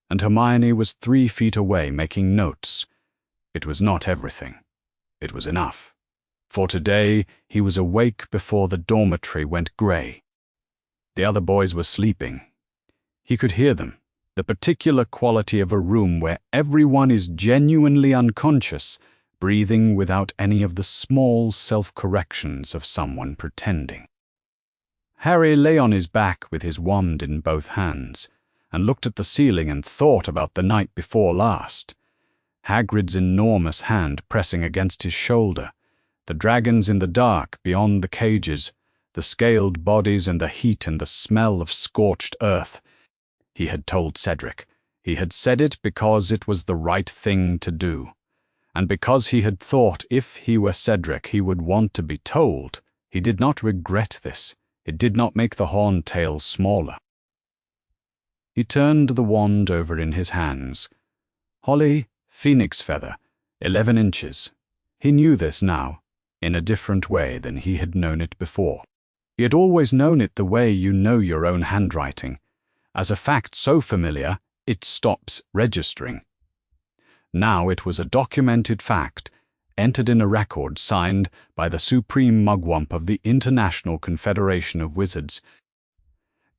and Hermione was 3 feet away making notes. It was not everything. It was enough. For today he was awake before the dormitory went grey. The other boys were sleeping. He could hear them, the particular quality of a room where everyone is genuinely unconscious, breathing without any of the small self-corrections of someone pretending. Harry lay on his back with his wand in both hands, and looked at the ceiling and thought about the night before last. Hagrid's enormous hand pressing against his shoulder, the dragons in the dark beyond the cages, the scaled bodies and the heat and the smell of scorched earth. He had told Cedric. He had said it because it was the right thing to do. And because he had thought if he were Cedric he would want to be told. He did not regret this. It did not make the horned tail smaller. He turned the wand over in his hands. Holly, phoenix feather, 11 inches. He knew this now, in a different way than he had known it before. He had always known it the way you know your own handwriting, as a fact so familiar it stops registering. Now it was a documented fact, entered in a record signed by the Supreme Mugwump of the International Confederation of Wizards.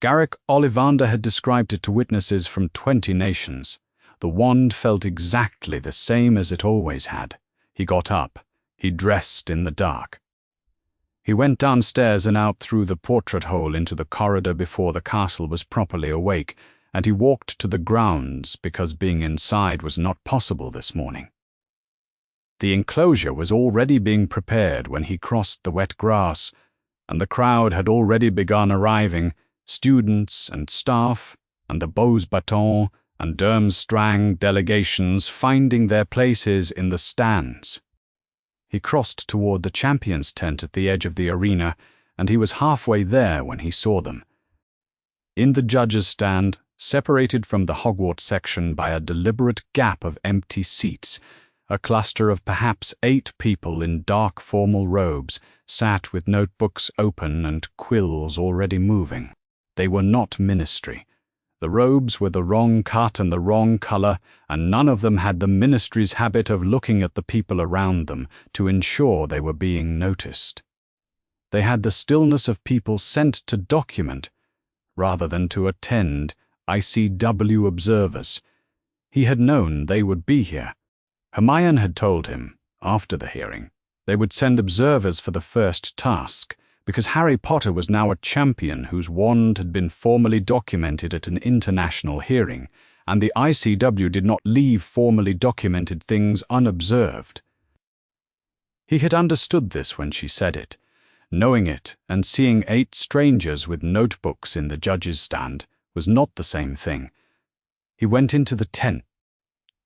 Garrick Ollivander had described it to witnesses from 20 nations. The wand felt exactly the same as it always had. He got up. He dressed in the dark. He went downstairs and out through the portrait hole into the corridor before the castle was properly awake, and he walked to the grounds because being inside was not possible this morning. The enclosure was already being prepared when he crossed the wet grass, and the crowd had already begun arriving, students and staff, and the Beaux-Batons and Durmstrang delegations finding their places in the stands. He crossed toward the champions' tent at the edge of the arena, and he was halfway there when he saw them. In the judges' stand, separated from the Hogwarts section by a deliberate gap of empty seats, a cluster of perhaps 8 people in dark formal robes sat with notebooks open and quills already moving. They were not ministry. The robes were the wrong cut and the wrong color, and none of them had the ministry's habit of looking at the people around them to ensure they were being noticed. They had the stillness of people sent to document, rather than to attend, ICW observers. He had known they would be here. Hermione had told him, after the hearing, they would send observers for the first task, because Harry Potter was now a champion whose wand had been formally documented at an international hearing, and the ICW did not leave formally documented things unobserved. He had understood this when she said it. Knowing it and seeing 8 strangers with notebooks in the judges' stand was not the same thing. He went into the tent.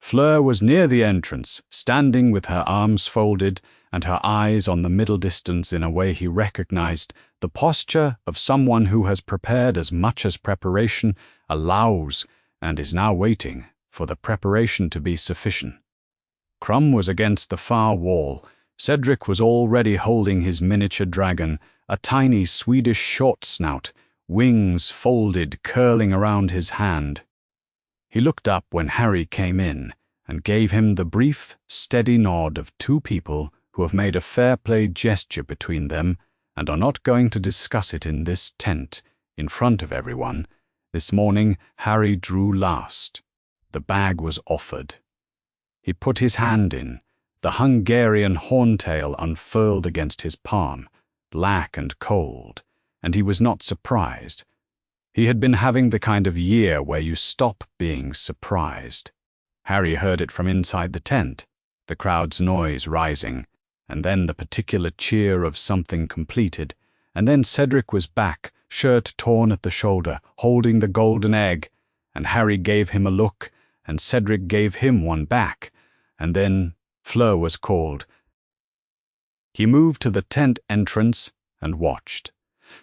Fleur was near the entrance, standing with her arms folded and her eyes on the middle distance in a way he recognized, the posture of someone who has prepared as much as preparation allows and is now waiting for the preparation to be sufficient. Crumb was against the far wall. Cedric was already holding his miniature dragon, a tiny Swedish short snout, wings folded curling around his hand. He looked up when Harry came in, and gave him the brief, steady nod of two people who have made a fair play gesture between them and are not going to discuss it in this tent, in front of everyone. This morning, Harry drew last. The bag was offered. He put his hand in. The Hungarian horntail unfurled against his palm, black and cold, and he was not surprised. He had been having the kind of year where you stop being surprised. Harry heard it from inside the tent, the crowd's noise rising, and then the particular cheer of something completed, and then Cedric was back, shirt torn at the shoulder, holding the golden egg, and Harry gave him a look, and Cedric gave him one back, and then Fleur was called. He moved to the tent entrance and watched.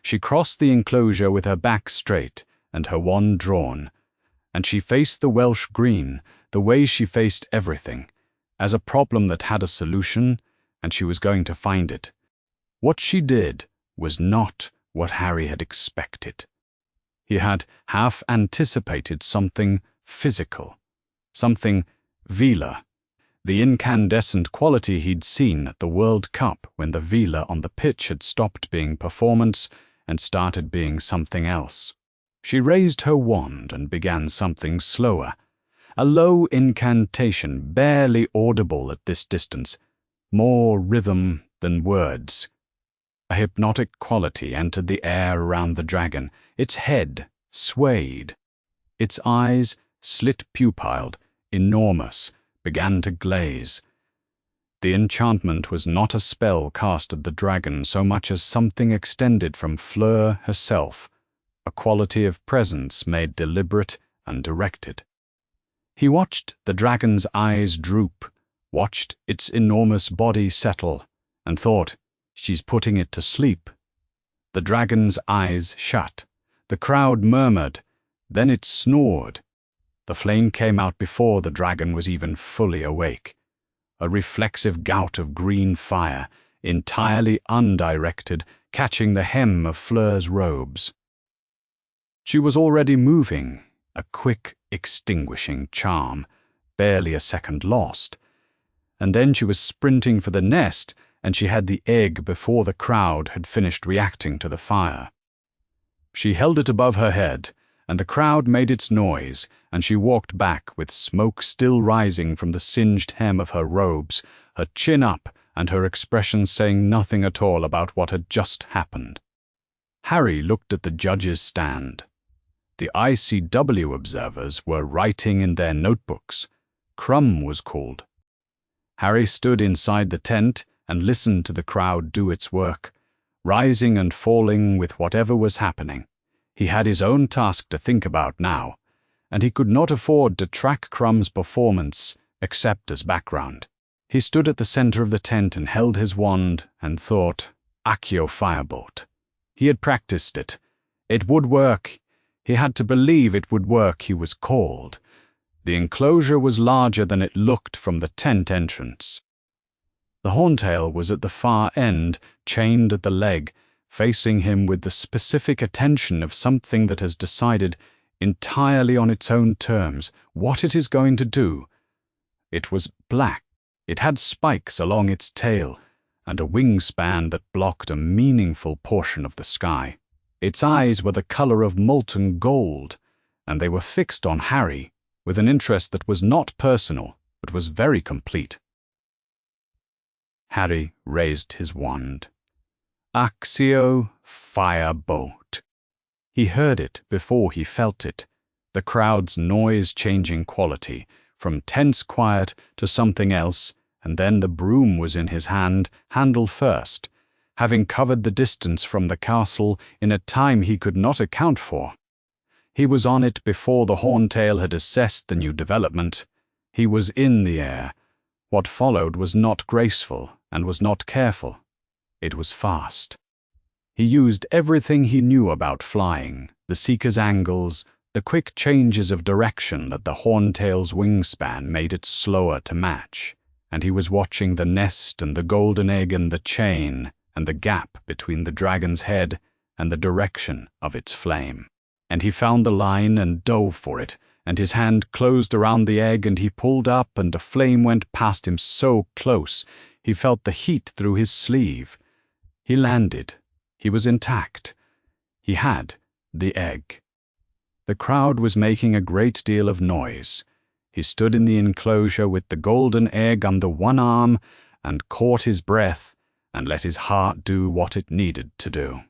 She crossed the enclosure with her back straight and her wand drawn, and she faced the Welsh green the way she faced everything, as a problem that had a solution, and she was going to find it. What she did was not what Harry had expected. He had half anticipated something physical, something Veela, the incandescent quality he'd seen at the World Cup when the Veela on the pitch had stopped being performance and started being something else. She raised her wand and began something slower, a low incantation barely audible at this distance, more rhythm than words. A hypnotic quality entered the air around the dragon. Its head swayed. Its eyes, slit-pupilled, enormous, began to glaze. The enchantment was not a spell cast at the dragon so much as something extended from Fleur herself, a quality of presence made deliberate and directed. He watched the dragon's eyes droop, watched its enormous body settle, and thought, she's putting it to sleep. The dragon's eyes shut. The crowd murmured. Then it snored. The flame came out before the dragon was even fully awake. A reflexive gout of green fire, entirely undirected, catching the hem of Fleur's robes. She was already moving, a quick, extinguishing charm, barely a second lost. And then she was sprinting for the nest, and she had the egg before the crowd had finished reacting to the fire. She held it above her head, and the crowd made its noise, and she walked back with smoke still rising from the singed hem of her robes, her chin up and her expression saying nothing at all about what had just happened. Harry looked at the judges' stand. The ICW observers were writing in their notebooks. Crumb was called. Harry stood inside the tent and listened to the crowd do its work, rising and falling with whatever was happening. He had his own task to think about now, and he could not afford to track Crumb's performance except as background. He stood at the center of the tent and held his wand and thought, Accio Firebolt. He had practiced it. It would work. He had to believe it would work. He was called. The enclosure was larger than it looked from the tent entrance. The horntail was at the far end, chained at the leg, facing him with the specific attention of something that has decided, entirely on its own terms, what it is going to do. It was black. It had spikes along its tail, and a wingspan that blocked a meaningful portion of the sky. Its eyes were the color of molten gold, and they were fixed on Harry, with an interest that was not personal, but was very complete. Harry raised his wand. Accio Firebolt. He heard it before he felt it, the crowd's noise-changing quality, from tense quiet to something else, and then the broom was in his hand, handle first, having covered the distance from the castle in a time he could not account for. He was on it before the horntail had assessed the new development. He was in the air. What followed was not graceful and was not careful. It was fast. He used everything he knew about flying, the seeker's angles, the quick changes of direction that the horntail's wingspan made it slower to match, and he was watching the nest and the golden egg and the chain and the gap between the dragon's head and the direction of its flame. And he found the line and dove for it, and his hand closed around the egg, and he pulled up, and a flame went past him so close he felt the heat through his sleeve. He landed. He was intact. He had the egg. The crowd was making a great deal of noise. He stood in the enclosure with the golden egg under one arm and caught his breath and let his heart do what it needed to do.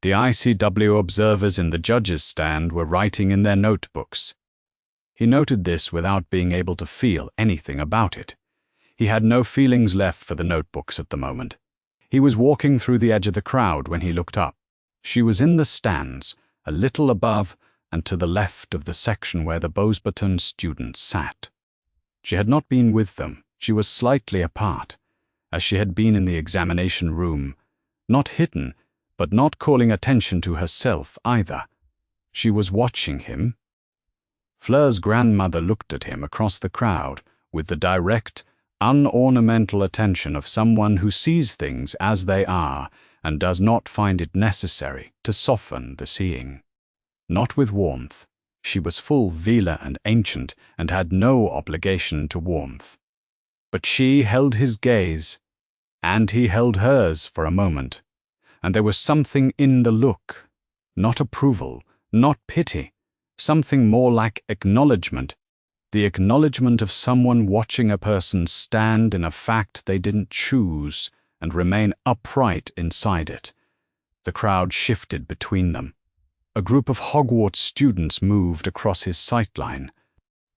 The ICW observers in the judges' stand were writing in their notebooks. He noted this without being able to feel anything about it. He had no feelings left for the notebooks at the moment. He was walking through the edge of the crowd when he looked up. She was in the stands, a little above and to the left of the section where the Beauxbatons students sat. She had not been with them. She was slightly apart, as she had been in the examination room, not hidden, but not calling attention to herself either. She was watching him. Fleur's grandmother looked at him across the crowd with the direct, unornamental attention of someone who sees things as they are and does not find it necessary to soften the seeing. Not with warmth. She was full Veela and ancient and had no obligation to warmth. But she held his gaze, and he held hers for a moment, and there was something in the look, not approval, not pity, something more like acknowledgement, the acknowledgement of someone watching a person stand in a fact they didn't choose and remain upright inside it. The crowd shifted between them. A group of Hogwarts students moved across his sightline.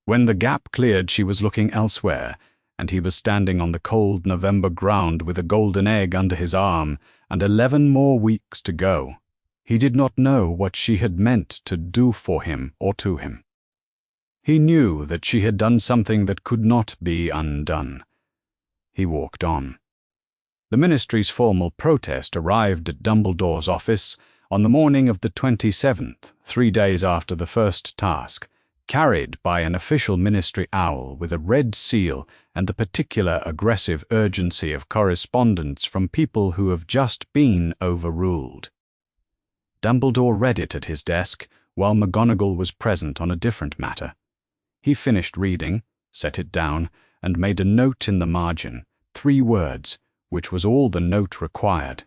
When the gap cleared, she was looking elsewhere, and he was standing on the cold November ground with a golden egg under his arm and 11 more weeks to go. He did not know what she had meant to do for him or to him. He knew that she had done something that could not be undone. He walked on. The ministry's formal protest arrived at Dumbledore's office on the morning of the 27th, 3 days after the first task, carried by an official ministry owl with a red seal and the particular aggressive urgency of correspondence from people who have just been overruled. Dumbledore read it at his desk while McGonagall was present on a different matter. He finished reading, set it down, and made a note in the margin, 3 words, which was all the note required.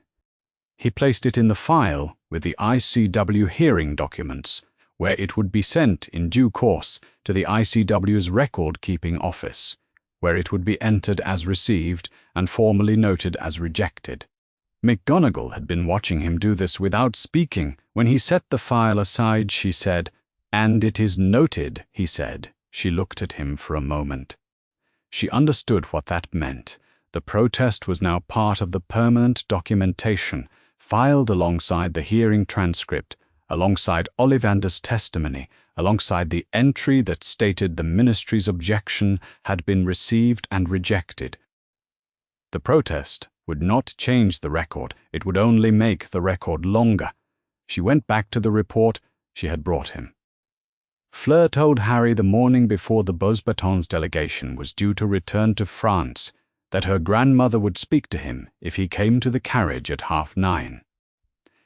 He placed it in the file with the ICW hearing documents, where it would be sent in due course to the ICW's record-keeping office, where it would be entered as received and formally noted as rejected. McGonagall had been watching him do this without speaking. When he set the file aside, she said, "And it is noted," he said. She looked at him for a moment. She understood what that meant. The protest was now part of the permanent documentation, filed alongside the hearing transcript, alongside Ollivander's testimony, alongside the entry that stated the ministry's objection had been received and rejected. The protest would not change the record, it would only make the record longer. She went back to the report she had brought him. Fleur told Harry the morning before the Beauxbatons delegation was due to return to France that her grandmother would speak to him if he came to the carriage at 9:30.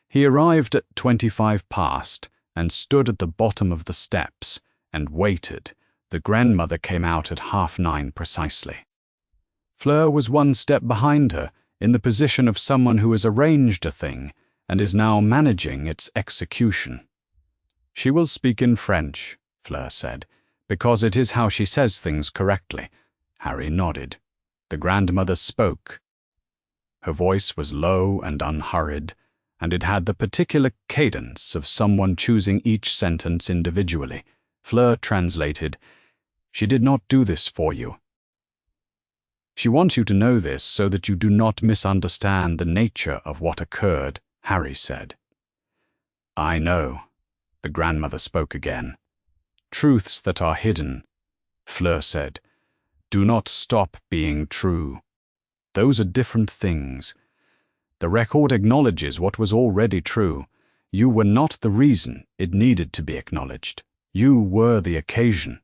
He arrived at 25 past and stood at the bottom of the steps and waited. The grandmother came out at 9:30 precisely. Fleur was 1 step behind her, in the position of someone who has arranged a thing and is now managing its execution. "She will speak in French," Fleur said, "because it is how she says things correctly." Harry nodded. The grandmother spoke. Her voice was low and unhurried, and it had the particular cadence of someone choosing each sentence individually. Fleur translated, "She did not do this for you. She wants you to know this so that you do not misunderstand the nature of what occurred," Harry said. "I know," the grandmother spoke again. "Truths that are hidden," Fleur said, "do not stop being true. Those are different things. The record acknowledges what was already true. You were not the reason it needed to be acknowledged. You were the occasion."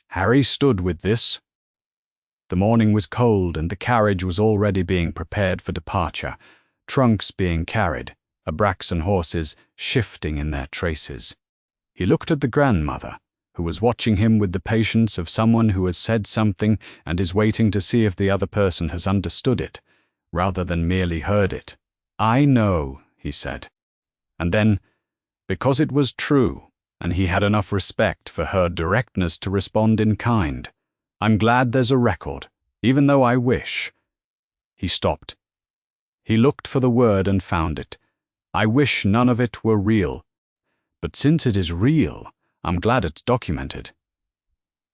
Harry stood with this. The morning was cold and the carriage was already being prepared for departure, trunks being carried, Abraxan horses shifting in their traces. He looked at the grandmother, who was watching him with the patience of someone who has said something and is waiting to see if the other person has understood it, rather than merely heard it. "I know," he said. And then, because it was true, and he had enough respect for her directness to respond in kind, "I'm glad there's a record, even though I wish—" He stopped. He looked for the word and found it. "I wish none of it were real. But since it is real, I'm glad it's documented."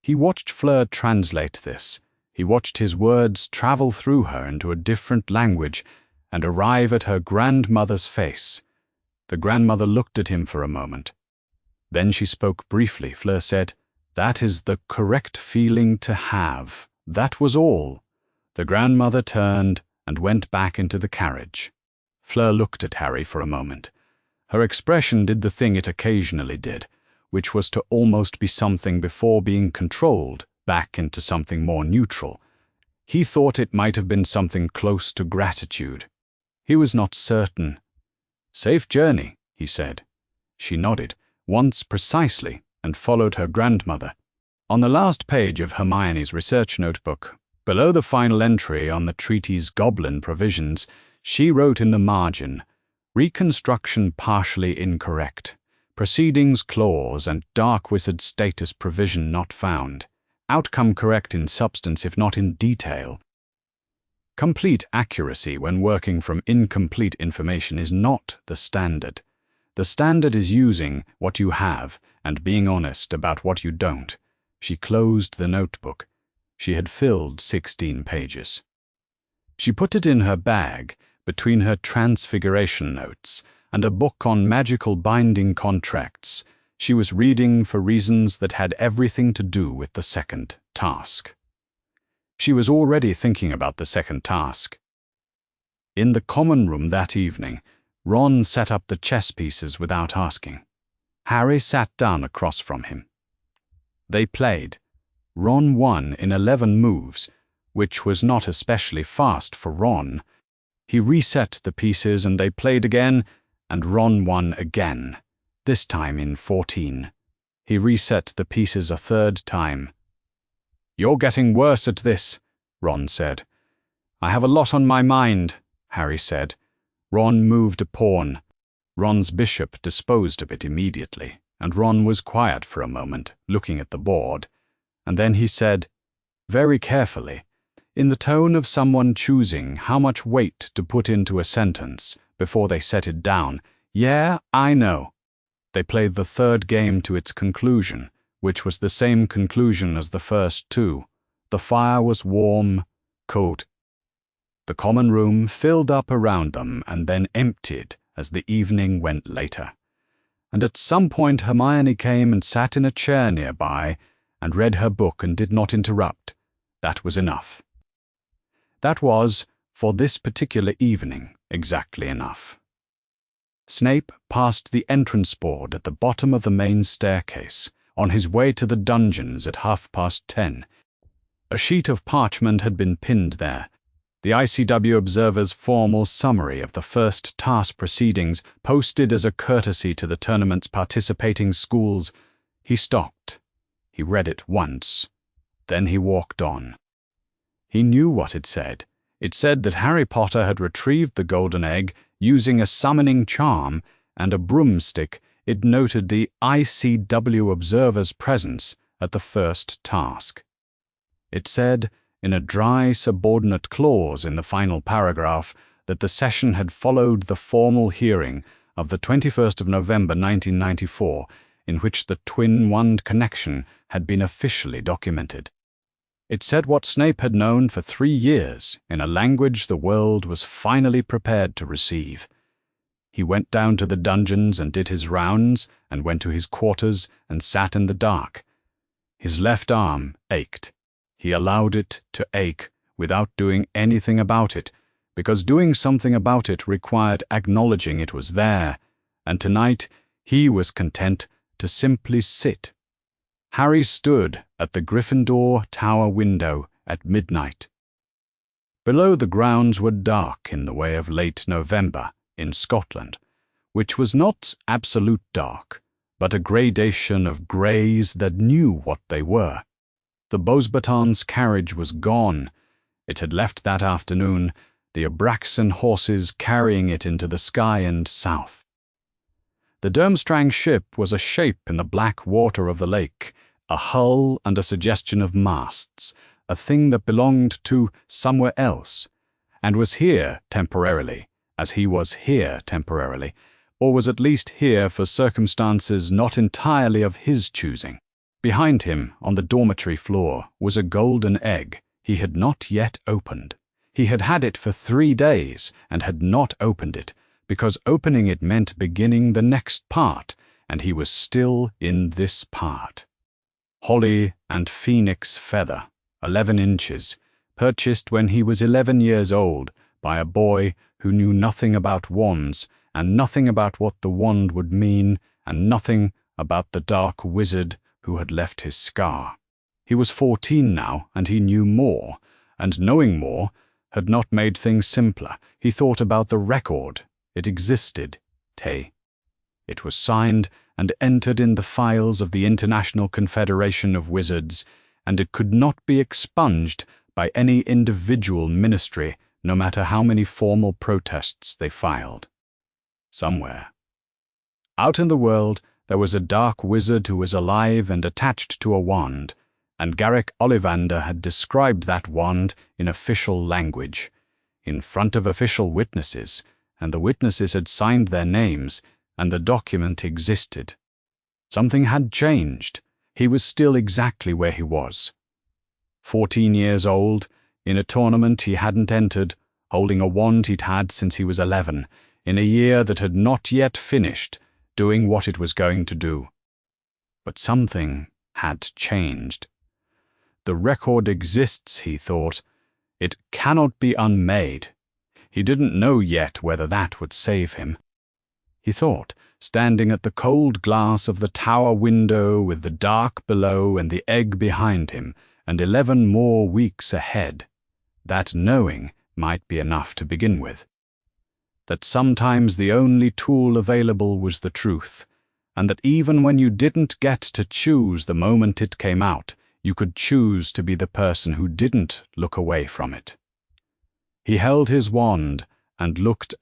He watched Fleur translate this. He watched his words travel through her into a different language and arrive at her grandmother's face. The grandmother looked at him for a moment. Then she spoke briefly. Fleur said, "That is the correct feeling to have." That was all. The grandmother turned and went back into the carriage. Fleur looked at Harry for a moment. Her expression did the thing it occasionally did, which was to almost be something before being controlled back into something more neutral. He thought it might have been something close to gratitude. He was not certain. "Safe journey," he said. She nodded, once precisely, and followed her grandmother. On the last page of Hermione's research notebook, below the final entry on the treaty's goblin provisions, she wrote in the margin, "Reconstruction partially incorrect. Proceedings clause and dark wizard status provision not found. Outcome correct in substance if not in detail." Complete accuracy when working from incomplete information is not the standard. The standard is using what you have and being honest about what you don't. She closed the notebook. She had filled 16 pages. She put it in her bag between her transfiguration notes and a book on magical binding contracts she was reading for reasons that had everything to do with the second task. She was already thinking about the second task. In the common room that evening, Ron set up the chess pieces without asking. Harry sat down across from him. They played. Ron won in 11 moves, which was not especially fast for Ron. He reset the pieces and they played again, and Ron won again, this time in 14. He reset the pieces a third time. "You're getting worse at this," Ron said. "I have a lot on my mind," Harry said. Ron moved a pawn. Ron's bishop disposed of it immediately, and Ron was quiet for a moment, looking at the board. And then he said, very carefully, in the tone of someone choosing how much weight to put into a sentence before they set it down, "Yeah, I know." They played the third game to its conclusion, which was the same conclusion as the first two. The fire was warm, cold. The common room filled up around them and then emptied as the evening went later. And at some point Hermione came and sat in a chair nearby and read her book and did not interrupt. That was enough. That was, for this particular evening, exactly enough. Snape passed the entrance board at the bottom of the main staircase, on his way to the dungeons at 10:30. A sheet of parchment had been pinned there. The ICW Observer's formal summary of the first task proceedings posted as a courtesy to the tournament's participating schools. He stopped. He read it once. Then he walked on. He knew what it said. It said that Harry Potter had retrieved the golden egg using a summoning charm and a broomstick. It noted the ICW Observer's presence at the first task. It said, in a dry subordinate clause in the final paragraph, that the session had followed the formal hearing of the 21st of November 1994, in which the Twin Wand connection had been officially documented. It said what Snape had known for 3 years in a language the world was finally prepared to receive. He went down to the dungeons and did his rounds, and went to his quarters and sat in the dark. His left arm ached. He allowed it to ache without doing anything about it, because doing something about it required acknowledging it was there, and tonight he was content to simply sit. Harry stood at the Gryffindor Tower window at midnight. Below, the grounds were dark in the way of late November in Scotland, which was not absolute dark, but a gradation of greys that knew what they were. The Beauxbatons carriage was gone. It had left that afternoon, the Abraxan horses carrying it into the sky and south. The Durmstrang ship was a shape in the black water of the lake, a hull and a suggestion of masts, a thing that belonged to somewhere else, and was here temporarily, as he was here temporarily, or was at least here for circumstances not entirely of his choosing. Behind him, on the dormitory floor, was a golden egg he had not yet opened. He had had it for 3 days and had not opened it, because opening it meant beginning the next part, and he was still in this part. Holly and phoenix feather, 11 inches, purchased when he was 11 years old by a boy who knew nothing about wands and nothing about what the wand would mean and nothing about the dark wizard who had left his scar. He was 14 now, and he knew more, and knowing more had not made things simpler. He thought about the record. It existed, It was signed and entered in the files of the International Confederation of Wizards, and it could not be expunged by any individual ministry, no matter how many formal protests they filed. Somewhere, out in the world, there was a dark wizard who was alive and attached to a wand, and Garrick Ollivander had described that wand in official language, in front of official witnesses, and the witnesses had signed their names, and the document existed. Something had changed. He was still exactly where he was. 14 years old, in a tournament he hadn't entered, holding a wand he'd had since he was 11, in a year that had not yet finished, doing what it was going to do. But something had changed. The record exists, he thought. It cannot be unmade. He didn't know yet whether that would save him. He thought, standing at the cold glass of the tower window with the dark below and the egg behind him, and 11 more weeks ahead, that knowing might be enough to begin with. That sometimes the only tool available was the truth, and that even when you didn't get to choose the moment it came out, you could choose to be the person who didn't look away from it. He held his wand and looked at